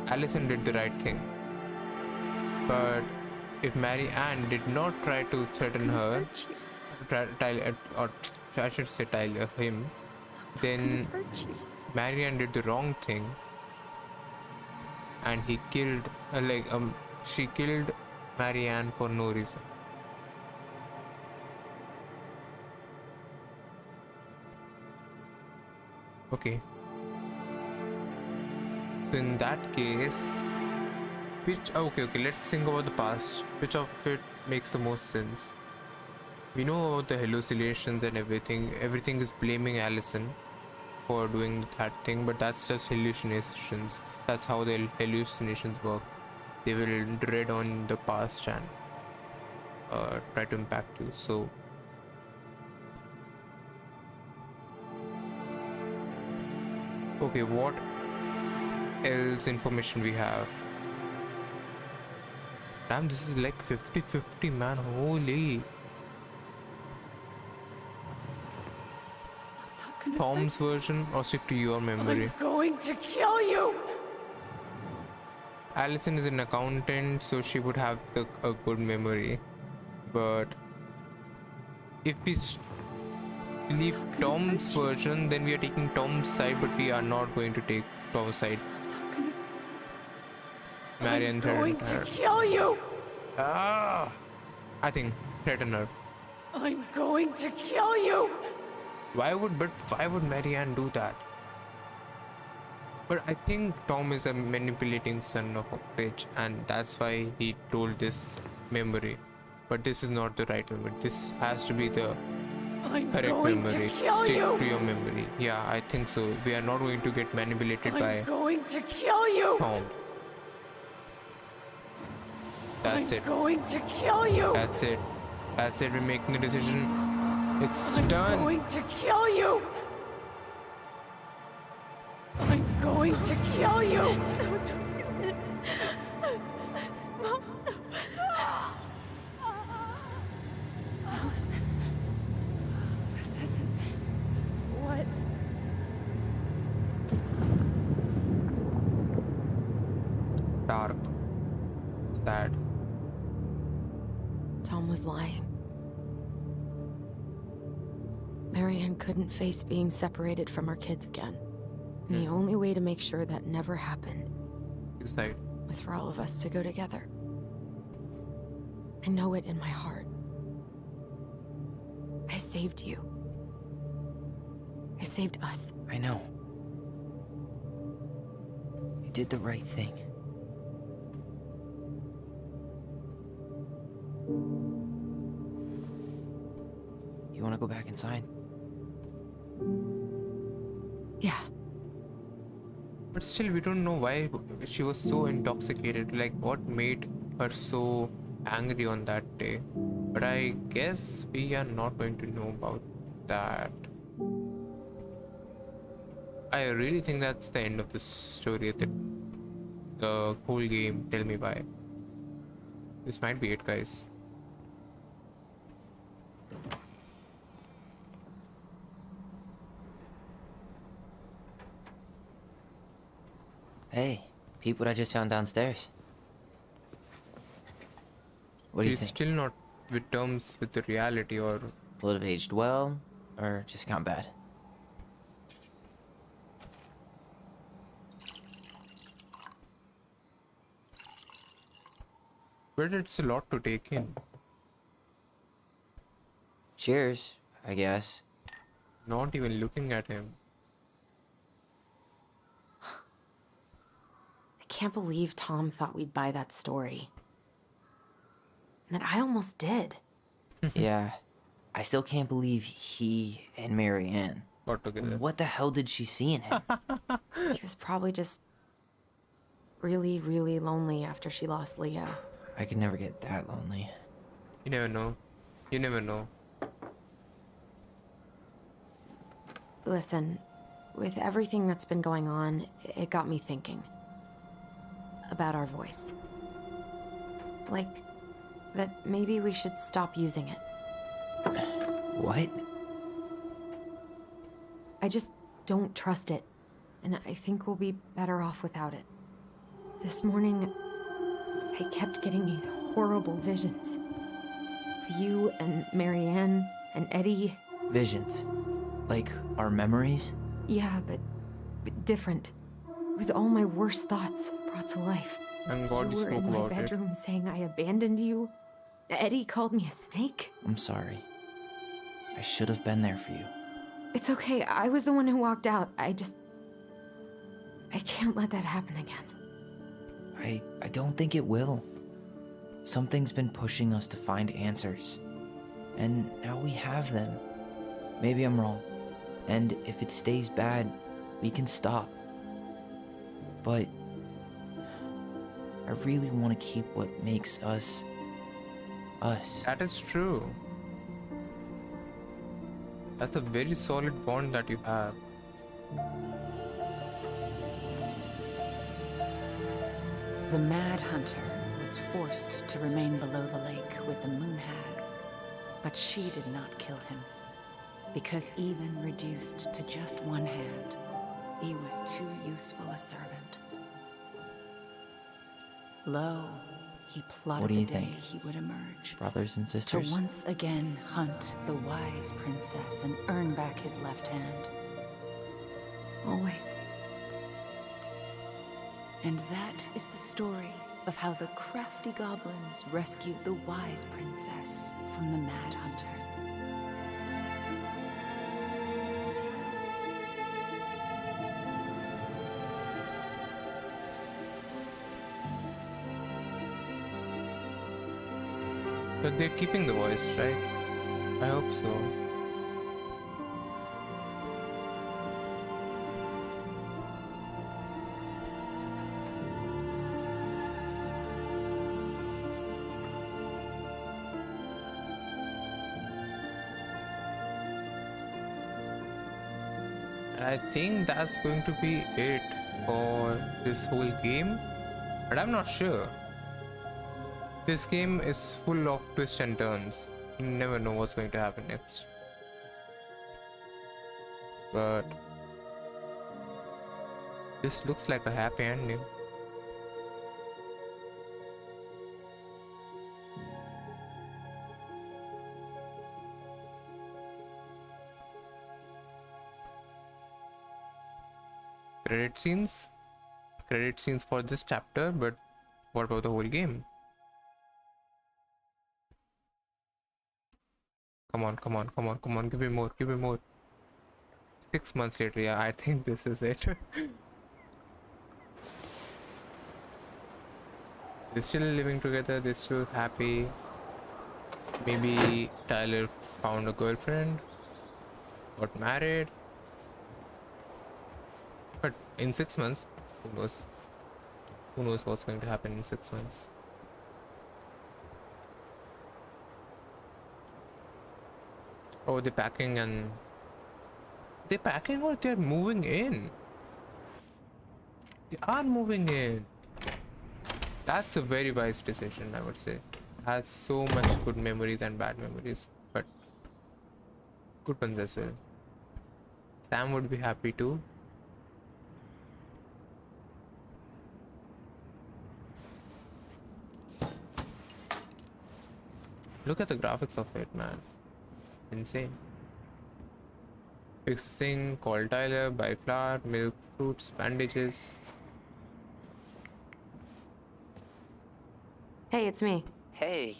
Allison did the right thing. But if Mary Ann did not try to threaten her, Tyler, or I should say Tyler, him, then Mary Ann did the wrong thing, and he killed, she killed Mary Ann for no reason. Okay. So in that case, okay, let's think about the past. Which of it makes the most sense? We know about the hallucinations and everything. Everything is blaming Allison for doing that thing, but that's just hallucinations. That's how the hallucinations work. They will dread on the past and try to impact you. So okay, what else information we have? Damn, this is like 50-50, man. Holy. Tom's version or stick to your memory? I'm going to kill you! Allison is an accountant, so she would have a good memory. But if we leave Tom's version, then we are taking Tom's side, but we are not going to take Tom's side. Marianne threatened her. I'm going to kill you! I think threaten her. I'm going to kill you! Why would Marianne do that? But I think Tom is a manipulating son of a bitch, and that's why he told this memory. But this is not the right memory. This has to be the correct memory. Stick to your memory. Yeah, I think so. We are not going to get manipulated by I'm going to kill you! Tom. That's it. I'm going to kill you! That's it. That's it. We're making a decision. It's I'm done. going to kill you! I'm going to kill you! No, don't do this. Mom, no. Allison. This isn't... What? Dark. Sad. Tom was lying. Marianne couldn't face being separated from her kids again. And the only way to make sure that never happened Decide. was for all of us to go together. I know it in my heart. I saved you. I saved us. I know. You did the right thing. You want to go back inside? Yeah. But still, we don't know why she was so intoxicated. Like, what made her so angry on that day? But I guess we are not going to know about that. I really think that's the end of the story. The whole game. Tell me why. This might be it, guys. Hey, peep what I just found downstairs. What do you He's think? still not with terms with the reality, or Would have aged well, or just gone bad? but it's a lot to take in. Cheers, I guess. Not even looking at him. I can't believe Tom thought we'd buy that story. And that I almost did. Yeah. I still can't believe he and Marianne. Got together. What the hell did she see in him? She was probably just really, really lonely after she lost Leo. I could never get that lonely. You never know. You never know. Listen, with everything that's been going on, it got me thinking about our voice. Like, that maybe we should stop using it. What? I just don't trust it, and I think we'll be better off without it. This morning, I kept getting these horrible visions. Of you and Marianne and Eddie. Visions. Like our memories? Yeah, but different. It was all my worst thoughts brought to life. And God, you You were spoke in my about it. bedroom saying I abandoned you. Eddie called me a snake. I'm sorry. I should have been there for you. It's okay, I was the one who walked out. I can't let that happen again. I don't think it will. Something's been pushing us to find answers. And now we have them. Maybe I'm wrong. And if it stays bad, we can stop. But I really want to keep what makes us us. That is true. That's a very solid bond that you have. The Mad Hunter was forced to remain below the lake with the Moon Hag, but she did not kill him, because even reduced to just one hand, he was too useful a servant. Lo, he plotted What do you the day think? he would emerge, Brothers and to sisters? once again hunt the wise princess and earn back his left hand. Always. And that is the story of how the crafty goblins rescued the wise princess from the Mad Hunter. But they're keeping the voice, right? I hope so. And I think that's going to be it for this whole game, but I'm not sure. This game is full of twists and turns. You never know what's going to happen next. But this looks like a happy ending. Credit scenes? Credit scenes for this chapter, but what about the whole game? Come on, come on, come on, come on, give me more, give me more. 6 months later, yeah, I think this is it. They're still living together, they're still happy. Maybe Tyler found a girlfriend, got married. But in 6 months, who knows? Who knows what's going to happen in 6 months? Oh, they're packing and... They're packing or they're moving in? They are moving in. That's a very wise decision, I would say. Has so much good memories and bad memories, but good ones as well. Sam would be happy too. Look at the graphics of it, man. Insane. Fix the sink, call Tyler, buy flour, milk, fruits, bandages. Hey, it's me. Hey,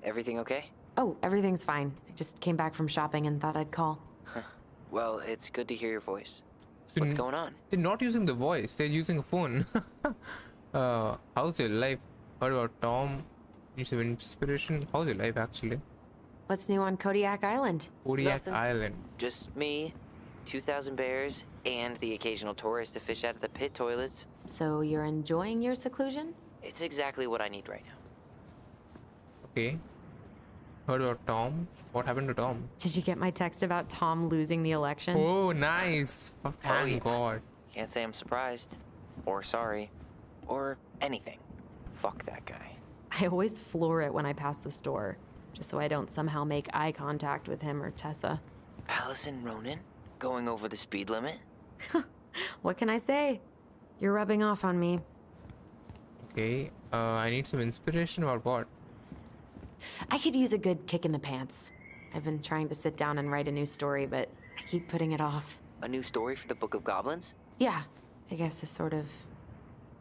everything okay? Oh, everything's fine. I just came back from shopping and thought I'd call. Well, it's good to hear your voice. So What's going on? They're not using the voice, they're using a phone. How's your life? Heard about Tom? Need some inspiration? How's your life actually? What's new on Kodiak Island? Kodiak Nothing. Island. Just me, 2,000 bears, and the occasional tourist to fish out of the pit toilets. So you're enjoying your seclusion? It's exactly what I need right now. Okay. Heard about Tom? What happened to Tom? Did you get my text about Tom losing the election? Oh, nice. Thank yeah. God. Can't say I'm surprised, or sorry, or anything. Fuck that guy. I always floor it when I pass the store, just so I don't somehow make eye contact with him or Tessa. Allison Ronan? Going over the speed limit? What can I say? You're rubbing off on me. Okay. I need some inspiration about what? I could use a good kick in the pants. I've been trying to sit down and write a new story, but I keep putting it off. A new story for the Book of Goblins? Yeah, I guess a sort of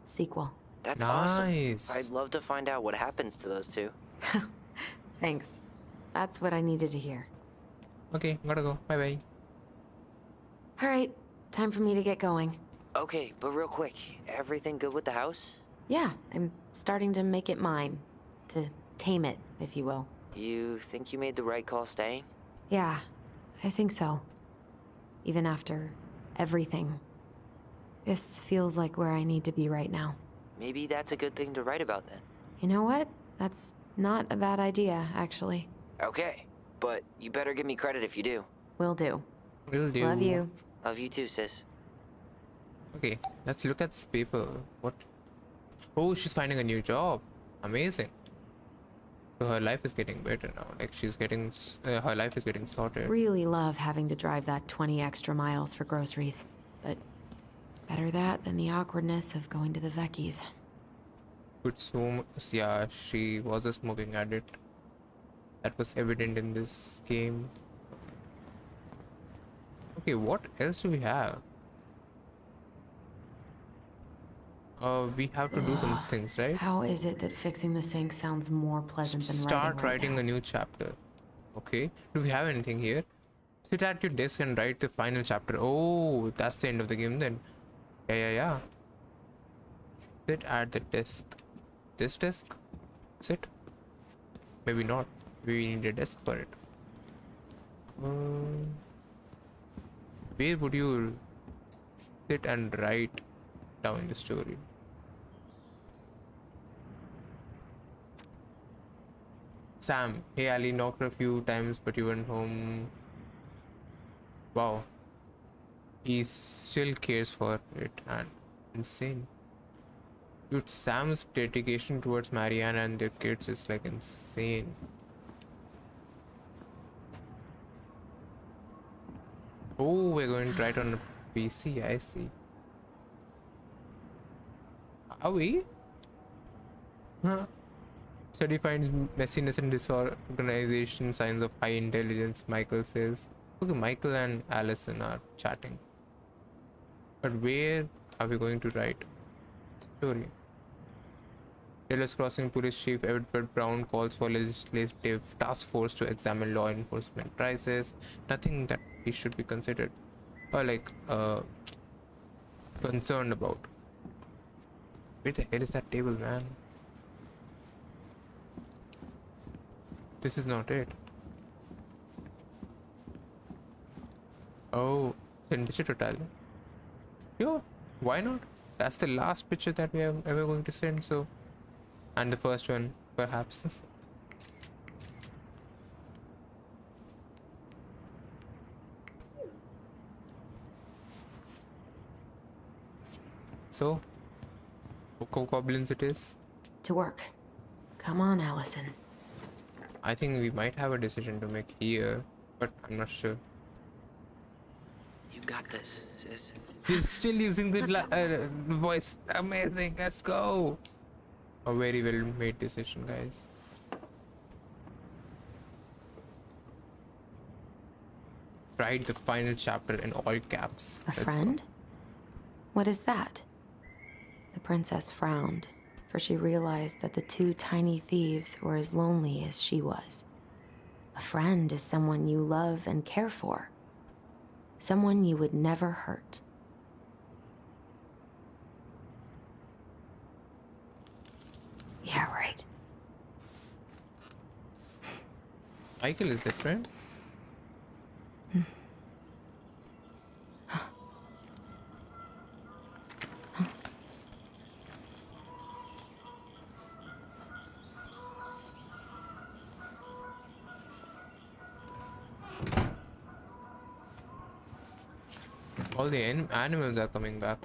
sequel. That's Nice. awesome. I'd love to find out what happens to those two. Thanks. That's what I needed to hear. Okay, gotta go. Bye bye. All right, time for me to get going. Okay, but real quick, everything good with the house? Yeah, I'm starting to make it mine. To tame it, if you will. You think you made the right call staying? Yeah, I think so. Even after everything. This feels like where I need to be right now. Maybe that's a good thing to write about then. You know what? That's not a bad idea, actually. Okay, but you better give me credit if you do. Will do. Will do. Love you. Love you too, sis. Okay, let's look at this paper. What? Oh, she's finding a new job. Amazing. So her life is getting better now. Like she's getting, her life is getting sorted. Really love having to drive that 20 extra miles for groceries. But better that than the awkwardness of going to the Vecchies. But so, yeah, she was a smoking addict. That was evident in this game. Okay, what else do we have? We have to do some things, right? How is it that fixing the sink sounds more pleasant than Start writing writing right a new chapter. Okay, do we have anything here? Sit at your desk and write the final chapter. Oh, that's the end of the game then. Yeah. Sit at the desk. This desk? Sit? Maybe not. We need a desk for it. Where would you sit and write down the story? Sam, hey Ali, knocked a few times but you went home. Wow. He still cares for it and insane. Dude, Sam's dedication towards Marianne and their kids is like insane. Oh, we're going to write on a PC, I see. Are we? Huh? Study finds messiness and disorganization signs of high intelligence, Michael says. Okay, Michael and Allison are chatting. But where are we going to write the story? Dallas Crossing Police Chief Edward Brown calls for legislative task force to examine law enforcement prices. Nothing that we should be considered or like concerned about. Where the hell is that table, man? This is not it. Oh, send picture to Tyler. Sure, why not? That's the last picture that we are ever going to send, so. And the first one, perhaps. So, goblins it is. To work. Come on, Allison. I think we might have a decision to make here, but I'm not sure. You got this, sis. He's still using the voice. Amazing. Let's go. A very well made decision, guys. Write the final chapter in all caps. A Let's friend? go. What is that? The princess frowned, for she realized that the two tiny thieves were as lonely as she was. A friend is someone you love and care for. Someone you would never hurt. Yeah, right. Michael is different. All the animals are coming back.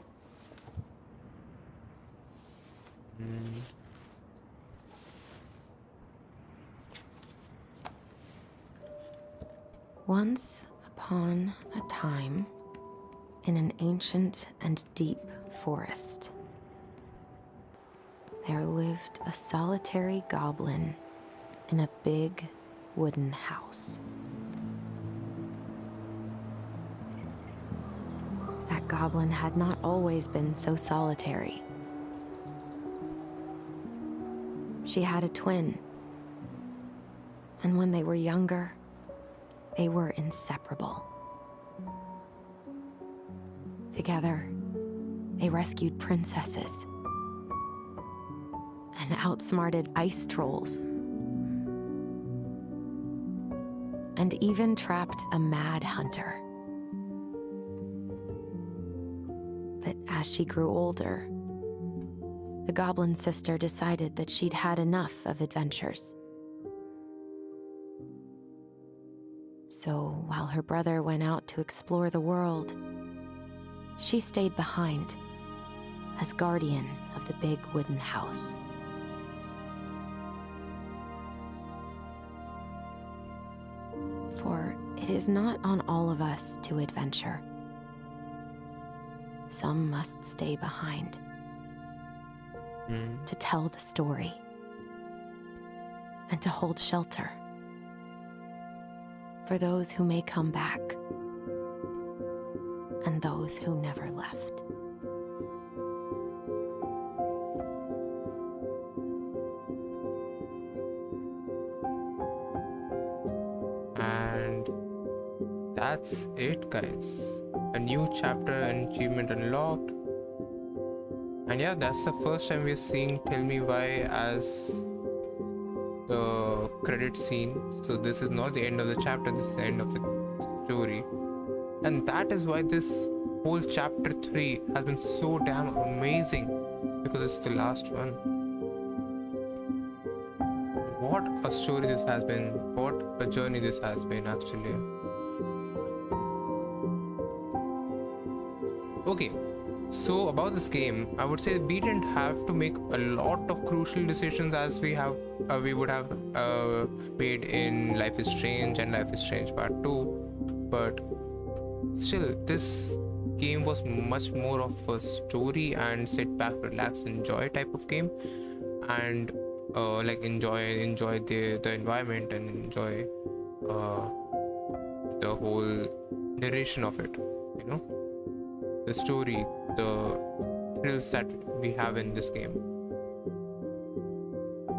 Once upon a time, in an ancient and deep forest, there lived a solitary goblin in a big wooden house. That goblin had not always been so solitary. She had a twin, and when they were younger, they were inseparable. Together, they rescued princesses and outsmarted ice trolls, and even trapped a mad hunter. But as she grew older, the goblin sister decided that she'd had enough of adventures. So while her brother went out to explore the world, she stayed behind as guardian of the big wooden house. For it is not on all of us to adventure. Some must stay behind to tell the story and to hold shelter for those who may come back and those who never left. And that's it, guys. A new chapter and achievement unlocked. And yeah, that's the first time we're seeing Tell Me Why as the credit scene. So this is not the end of the chapter, this is the end of the story. And that is why this whole chapter 3 has been so damn amazing, because it's the last one. What a story this has been, what a journey this has been actually. Okay, so about this game, I would say we didn't have to make a lot of crucial decisions as we would have made in Life is Strange and Life is Strange Part 2, but still this game was much more of a story and sit back, relax, enjoy type of game, and like enjoy the environment and enjoy the whole narration of it, you know, the story, the thrills that we have in this game.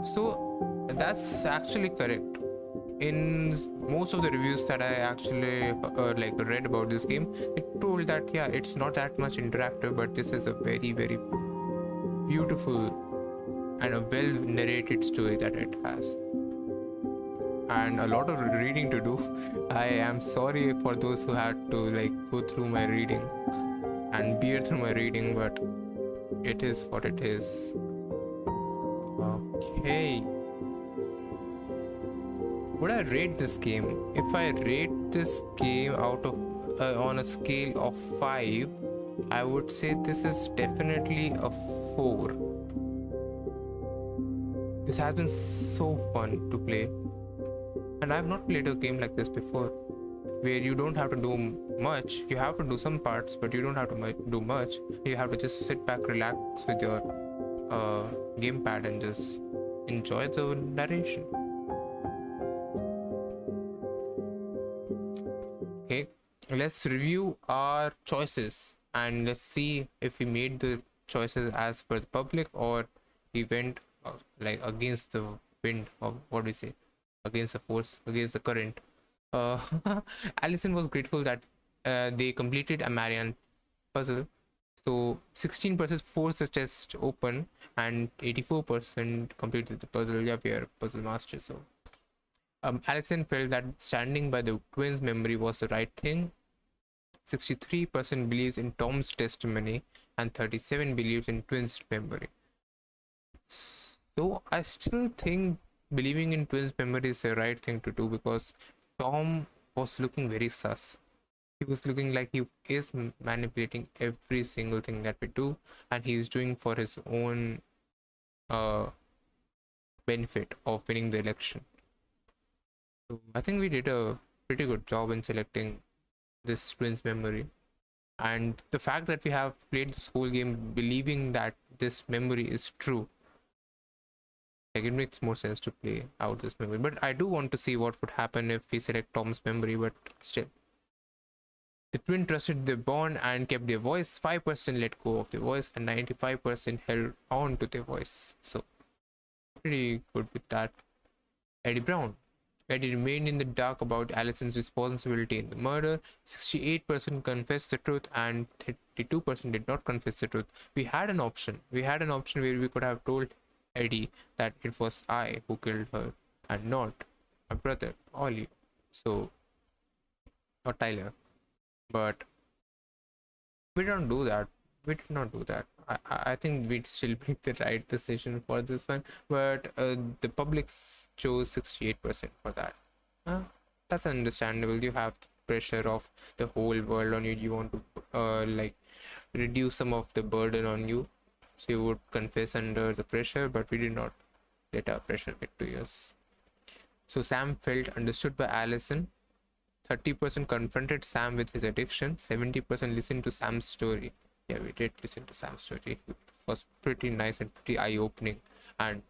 So that's actually correct. In most of the reviews that I actually like read about this game, it told that yeah, it's not that much interactive, but this is a very, very beautiful and a well narrated story that it has, and a lot of reading to do. I am sorry for those who had to like go through my reading and bear through my reading, but it is what it is. Okay, would I rate this game? If I rate this game out of on a scale of 5, I would say this is definitely a 4. This has been so fun to play, and I have not played a game like this before, where you don't have to do much. You have to do some parts, but you don't have to do much. You have to just sit back, relax with your gamepad and just enjoy the narration. Okay, let's review our choices and let's see if we made the choices as per the public or we went like against the wind, or what do we say. against the force, against the current. uh Allison was grateful that they completed a Marianne puzzle. So 16% forced the chest open and 84% completed the puzzle. Yeah, we are puzzle masters. So Allison felt that standing by the twins' memory was the right thing. 63% believes in Tom's testimony and 37 believes in twins' memory. So I still think believing in twins' memory is the right thing to do, because Tom was looking very sus. He was looking like he is manipulating every single thing that we do, and he is doing for his own benefit of winning the election. So I think we did a pretty good job in selecting this twins memory, and the fact that we have played this whole game believing that this memory is true, like, it makes more sense to play out this memory. But I do want to see what would happen if we select Tom's memory. But still, the twin trusted their bond and kept their voice. 5% let go of their voice and 95% held on to their voice. So pretty good with that. Eddie Brown. Eddie remained in the dark about Allison's responsibility in the murder. 68% confessed the truth and 32% did not confess the truth. We had an option. Where we could have told Eddie that it was I who killed her and not my brother, Ollie. So, or Tyler. But we don't do that. We did not do that. I think we'd still make the right decision for this one, but the public chose 68% for that. That's understandable. You have the pressure of the whole world on you. You want to like reduce some of the burden on you, so you would confess under the pressure, but we did not let our pressure get to us. So Sam felt understood by Allison. 30% confronted Sam with his addiction. 70% listened to Sam's story. Yeah, we did listen to Sam's story. It was pretty nice and pretty eye-opening and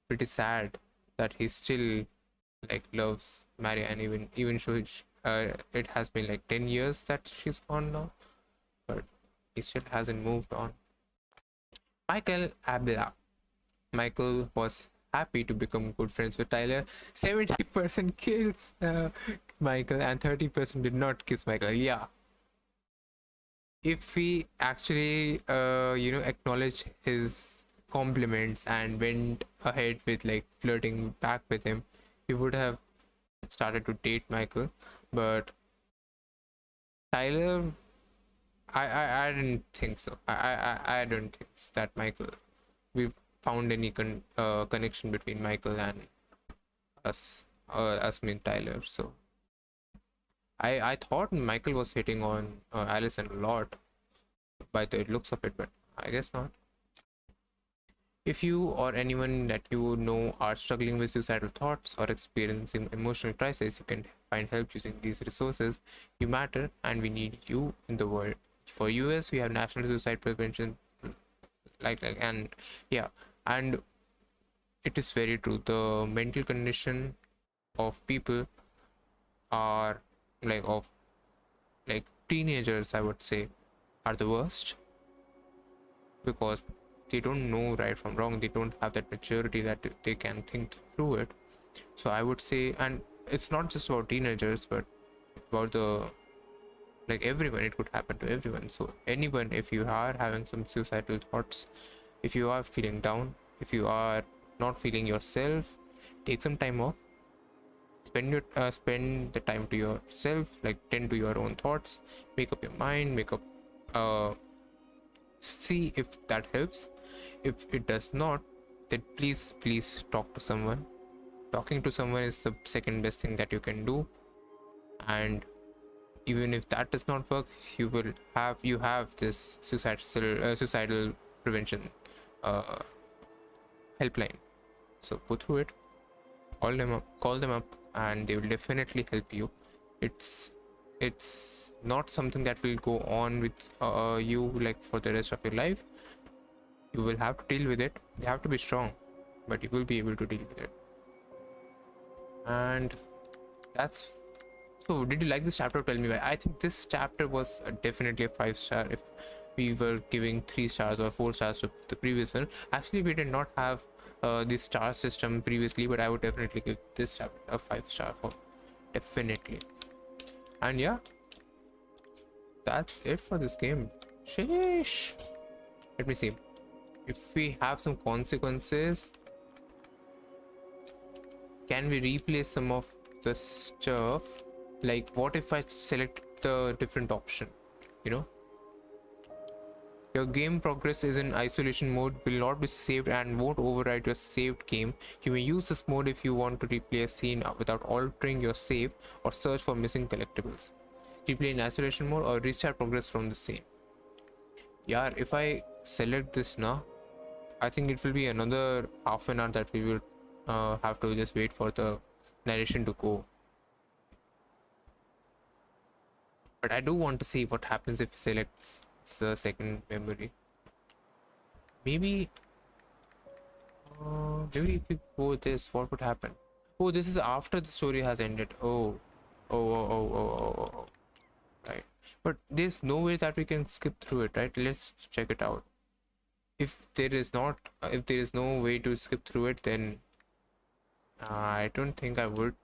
pretty sad that he still like loves Marianne, even though it has been like 10 years that she's gone now, but he still hasn't moved on. Michael Abdullah. Michael was happy to become good friends with Tyler. 70% kills Michael and 30% did not kiss Michael. Yeah, if we actually acknowledge his compliments and went ahead with like flirting back with him, we would have started to date Michael. But Tyler, I didn't think so. I don't think that Michael, we've found any connection between Michael and us mean Tyler. So I thought Michael was hitting on Allison a lot by the looks of it, but I guess not. If you or anyone that you know are struggling with suicidal thoughts or experiencing emotional crisis, you can find help using these resources. You matter, and we need you in the world. For US, we have National Suicide Prevention, and yeah, and it is very true. The mental condition of people are of teenagers, I would say, are the worst, because they don't know right from wrong. They don't have that maturity that they can think through it. So I would say, and it's not just about teenagers, but about the everyone. It could happen to everyone. So anyone, if you are having some suicidal thoughts, if you are feeling down, if you are not feeling yourself, take some time off. Spend the time to yourself, tend to your own thoughts, make up your mind, see if that helps. If it does not, then please talk to someone. Talking to someone is the second best thing that you can do. And even if that does not work, you have this suicidal prevention helpline. So go through it, call them up, and they will definitely help you. It's not something that will go on with you for the rest of your life. You will have to deal with it. You have to be strong, but you will be able to deal with it. And that's so. Did you like this chapter? Tell me why. I think this chapter was definitely a 5-star. If we were giving 3 stars or 4 stars to the previous one, actually we did not have the star system previously, but I would definitely give this chapter a 5-star for definitely. And yeah, that's it for this game. Sheesh. Let me see if we have some consequences. Can we replace some of the stuff? Like, what if I select the different option? You know, your game progress is in isolation mode, will not be saved and won't overwrite your saved game. You may use this mode if you want to replay a scene without altering your save or search for missing collectibles. Replay in isolation mode or restart progress from the same. Yeah, if I select this now, I think it will be another half an hour that we will have to just wait for the narration to go. But I do want to see what happens if selects the second memory. Maybe maybe if we go with this, what would happen? Oh, this is after the story has ended. Oh. Right, but there's no way that we can skip through it, right? Let's check it out. If there is no way to skip through it, then I don't think I would.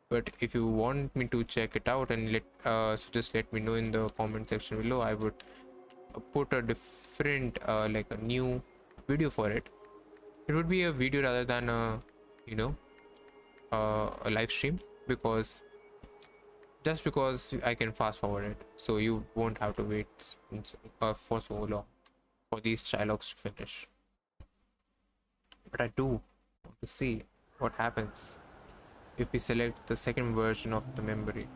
But if you want me to check it out and so just let me know in the comment section below. I would put a different like a new video for it. It would be a video rather than a a live stream, because I can fast forward it, so you won't have to wait for so long for these dialogues to finish. But I do want to see what happens if we select the second version of the memory.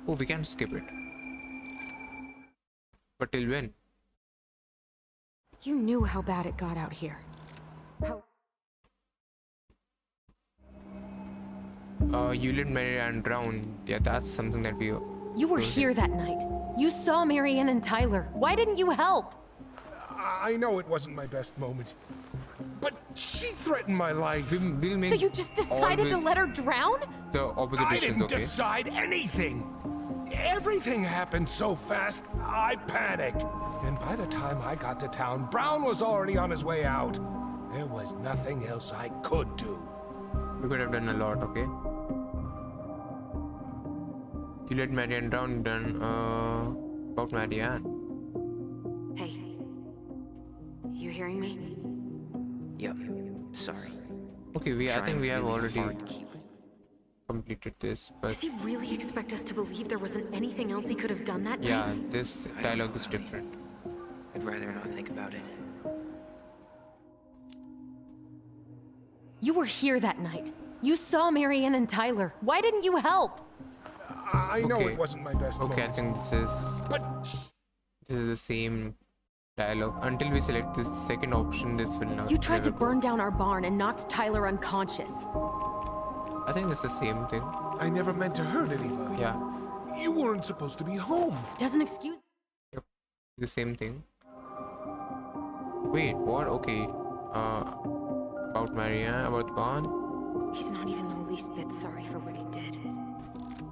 Oh, we can skip it. But till when? You knew how bad it got out here. You let Marianne drown. Yeah, that's something that we... You were here that night. You saw Marianne and Tyler. Why didn't you help? I know it wasn't my best moment, but she threatened my life. We'll make So you just decided to let her drown? the opposite I decisions, didn't okay? decide anything. Everything happened so fast, I panicked. And by the time I got to town, Brown was already on his way out. There was nothing else I could do. We could have done a lot, okay? You let Marianne drown, done about Marianne. Hey. You hearing me? Yep. Sorry. Okay, I think we have Trying really already hard to keep- completed this, but Does he really expect us to believe there wasn't anything else he could have done that yeah, night? this dialogue is different. I'd rather not think about it. You were here that night. You saw Marianne and Tyler. Why didn't you help? I know Okay. it wasn't my best Okay, I moment. think But this is the same dialogue. Until we select this second option, this will not. You tried to never go. burn down our barn and knocked Tyler unconscious. I think it's the same thing. I never meant to hurt anybody. Yeah, You weren't supposed to be home. Doesn't excuse... the same thing. Wait, what? Okay. About Marianne, about the barn. He's not even the least bit sorry for what he did.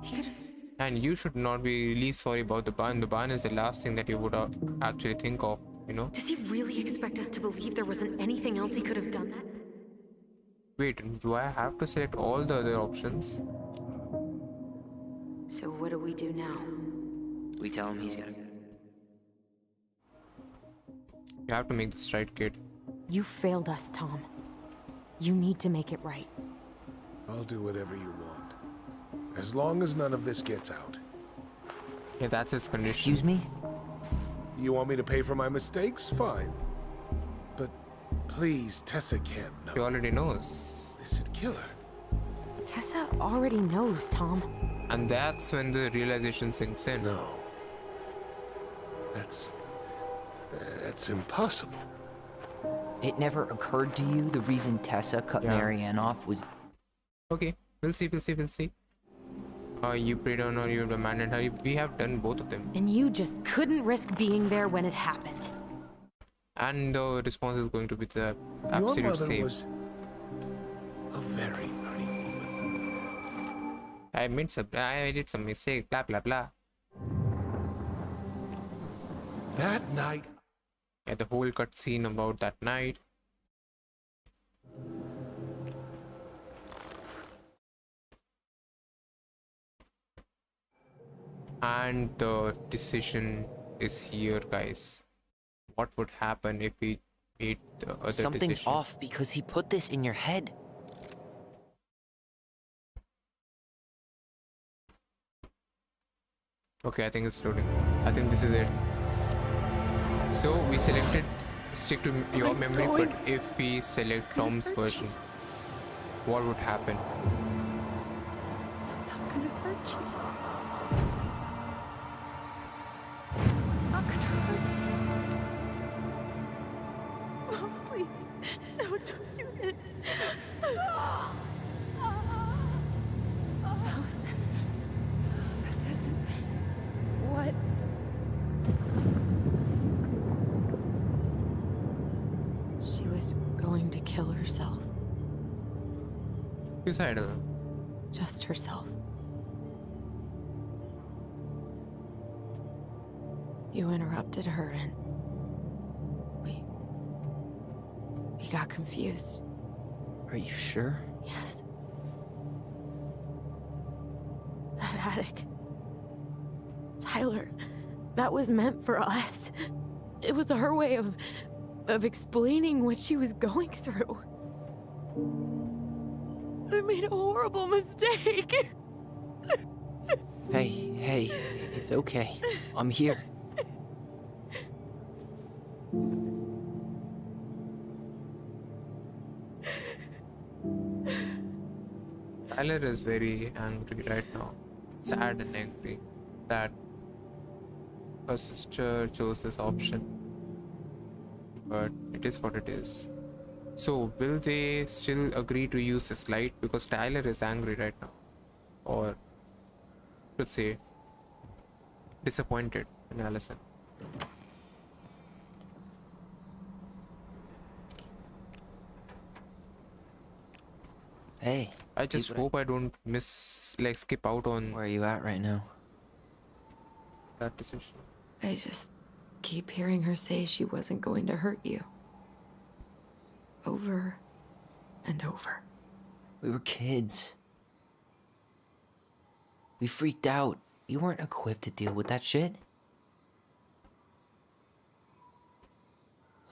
He could have... And you should not be really sorry about the barn. The barn is the last thing that you would actually think of, you know? Does he really expect us to believe there wasn't anything else he could have done that? Wait, do I have to select all the other options? So what do we do now? We tell him he's gonna... You have to make this right, kid. You failed us, Tom. You need to make it right. I'll do whatever you want. As long as none of this gets out. Yeah, that's his condition. Excuse me? You want me to pay for my mistakes? Fine. But please, Tessa can't He know. already knows. This would kill her. Tessa already knows, Tom. And that's when the realization sinks in. No. That's impossible. It never occurred to you the reason Tessa cut Yeah. Marianne off was... Okay, we'll see. You preyed on her, you abandoned her. We have done both of them. And you just couldn't risk being there when it happened. And the response is going to be the Your absolute mother same. was a very pretty woman. I did some mistake, blah blah blah. That night, Yeah, the whole cutscene about that night. And the decision is here, guys. What would happen if we made the other Something's decision? off because he put this in your head. Okay, I think it's loading. I think this is it. So we selected stick to your memory, but if we select Tom's version, what would happen? I'm not gonna hurt you. I'm not gonna hurt you. Oh, please. No, don't do this. Allison, this isn't what... She was going to kill herself. Suicidal. Just herself. You interrupted her and we got confused. Are you sure? Yes. That attic. Tyler, that was meant for us. It was her way of explaining what she was going through. I made a horrible mistake. Hey, it's okay. I'm here. Tyler is very angry right now. Sad and angry that her sister chose this option. But it is what it is. So will they still agree to use this light? Because Tyler is angry right now. Or should say disappointed in Allison. Hey. I just hope I don't skip out on Where are you at right now? that decision. I just keep hearing her say she wasn't going to hurt you. Over and over. We were kids. We freaked out. We weren't equipped to deal with that shit.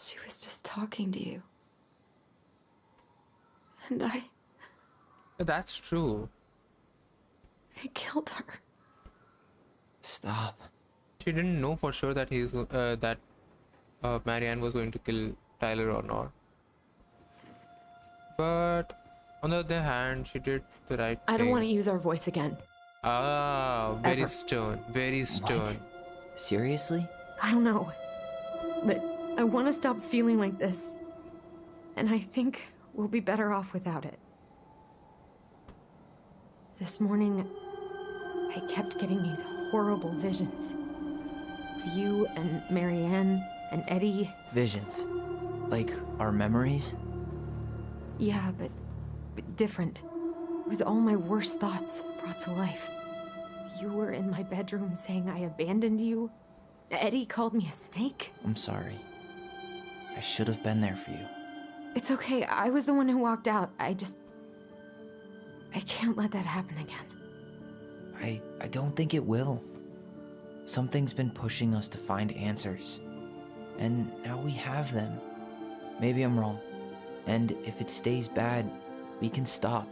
She was just talking to you. And I That's true. killed her. Stop. She didn't know for sure that Marianne was going to kill Tyler or not. But on the other hand, she did the right thing. I don't want to use our voice again. Ah, very Ever. stern, very stern. What? Seriously? I don't know. But I want to stop feeling like this. And I think we'll be better off without it. This morning, I kept getting these horrible visions. Of you and Marianne and Eddie. Visions. Like our memories? Yeah, but different. It was all my worst thoughts brought to life. You were in my bedroom saying I abandoned you. Eddie called me a snake. I'm sorry. I should have been there for you. It's okay, I was the one who walked out. I can't let that happen again. I don't think it will. Something's been pushing us to find answers. And now we have them. Maybe I'm wrong. And if it stays bad, we can stop.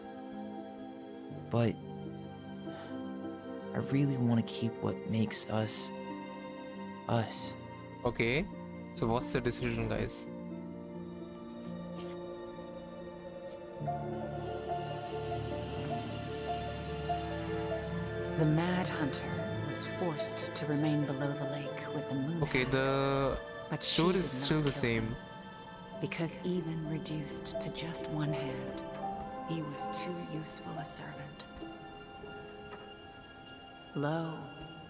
But I really want to keep what makes us, us. Okay, so what's the decision, guys? The Mad Hunter was forced to remain below the lake with the moon. Okay, the But she story did is not still the kill same. him, because even reduced to just one hand, he was too useful a servant. Lo,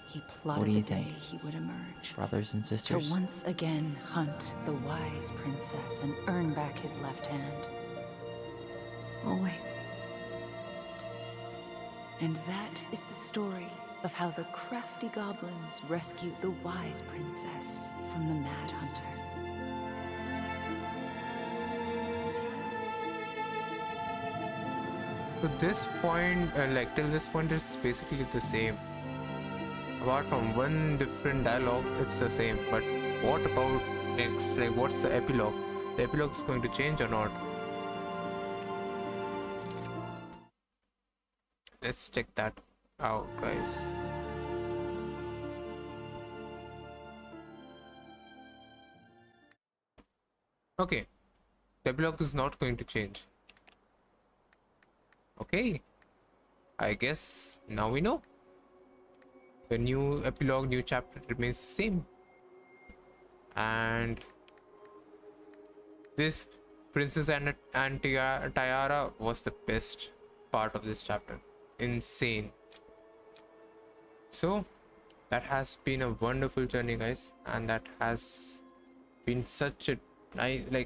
he plotted do you the day think? he would emerge. Brothers and To sisters? once again hunt the wise princess and earn back his left hand. Always. And that is the story of how the crafty goblins rescued the wise princess from the Mad Hunter. To this point, till this point, it's basically the same. apart from one different dialogue, it's the same. But what about next? Like, what's the epilogue? The epilogue is going to change or not? Let's check that out, guys. Okay, the epilogue is not going to change. Okay, I guess now we know. The new epilogue, new chapter remains the same. And this Princess and Tiara was the best part of this chapter. Insane. So that has been a wonderful journey, guys, and that has been such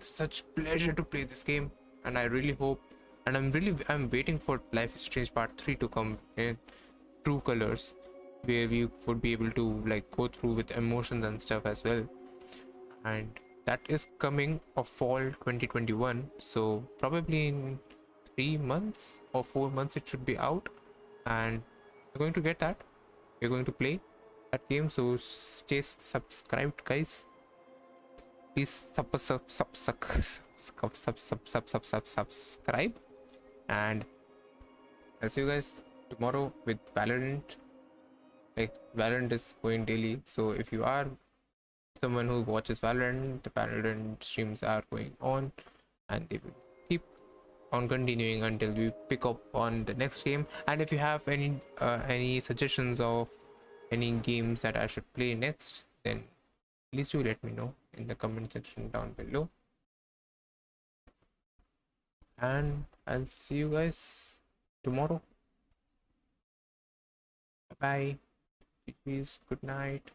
such pleasure to play this game. And I really hope, and I'm waiting for Life is Strange Part 3 to come in true colors, where we would be able to like go through with emotions and stuff as well. And that is coming of fall 2021, so probably in 3 months or 4 months it should be out, and we're going to get that. We're going to play that game, so stay subscribed, guys. Please subscribe, and I'll see you guys tomorrow with Valorant. Like, Valorant is going daily, so if you are someone who watches Valorant, the Valorant streams are going on, and they will keep on continuing until we pick up on the next game. And if you have any suggestions of any games that I should play next, then please do let me know in the comment section down below. And I'll see you guys tomorrow. Bye bye. Please, good night.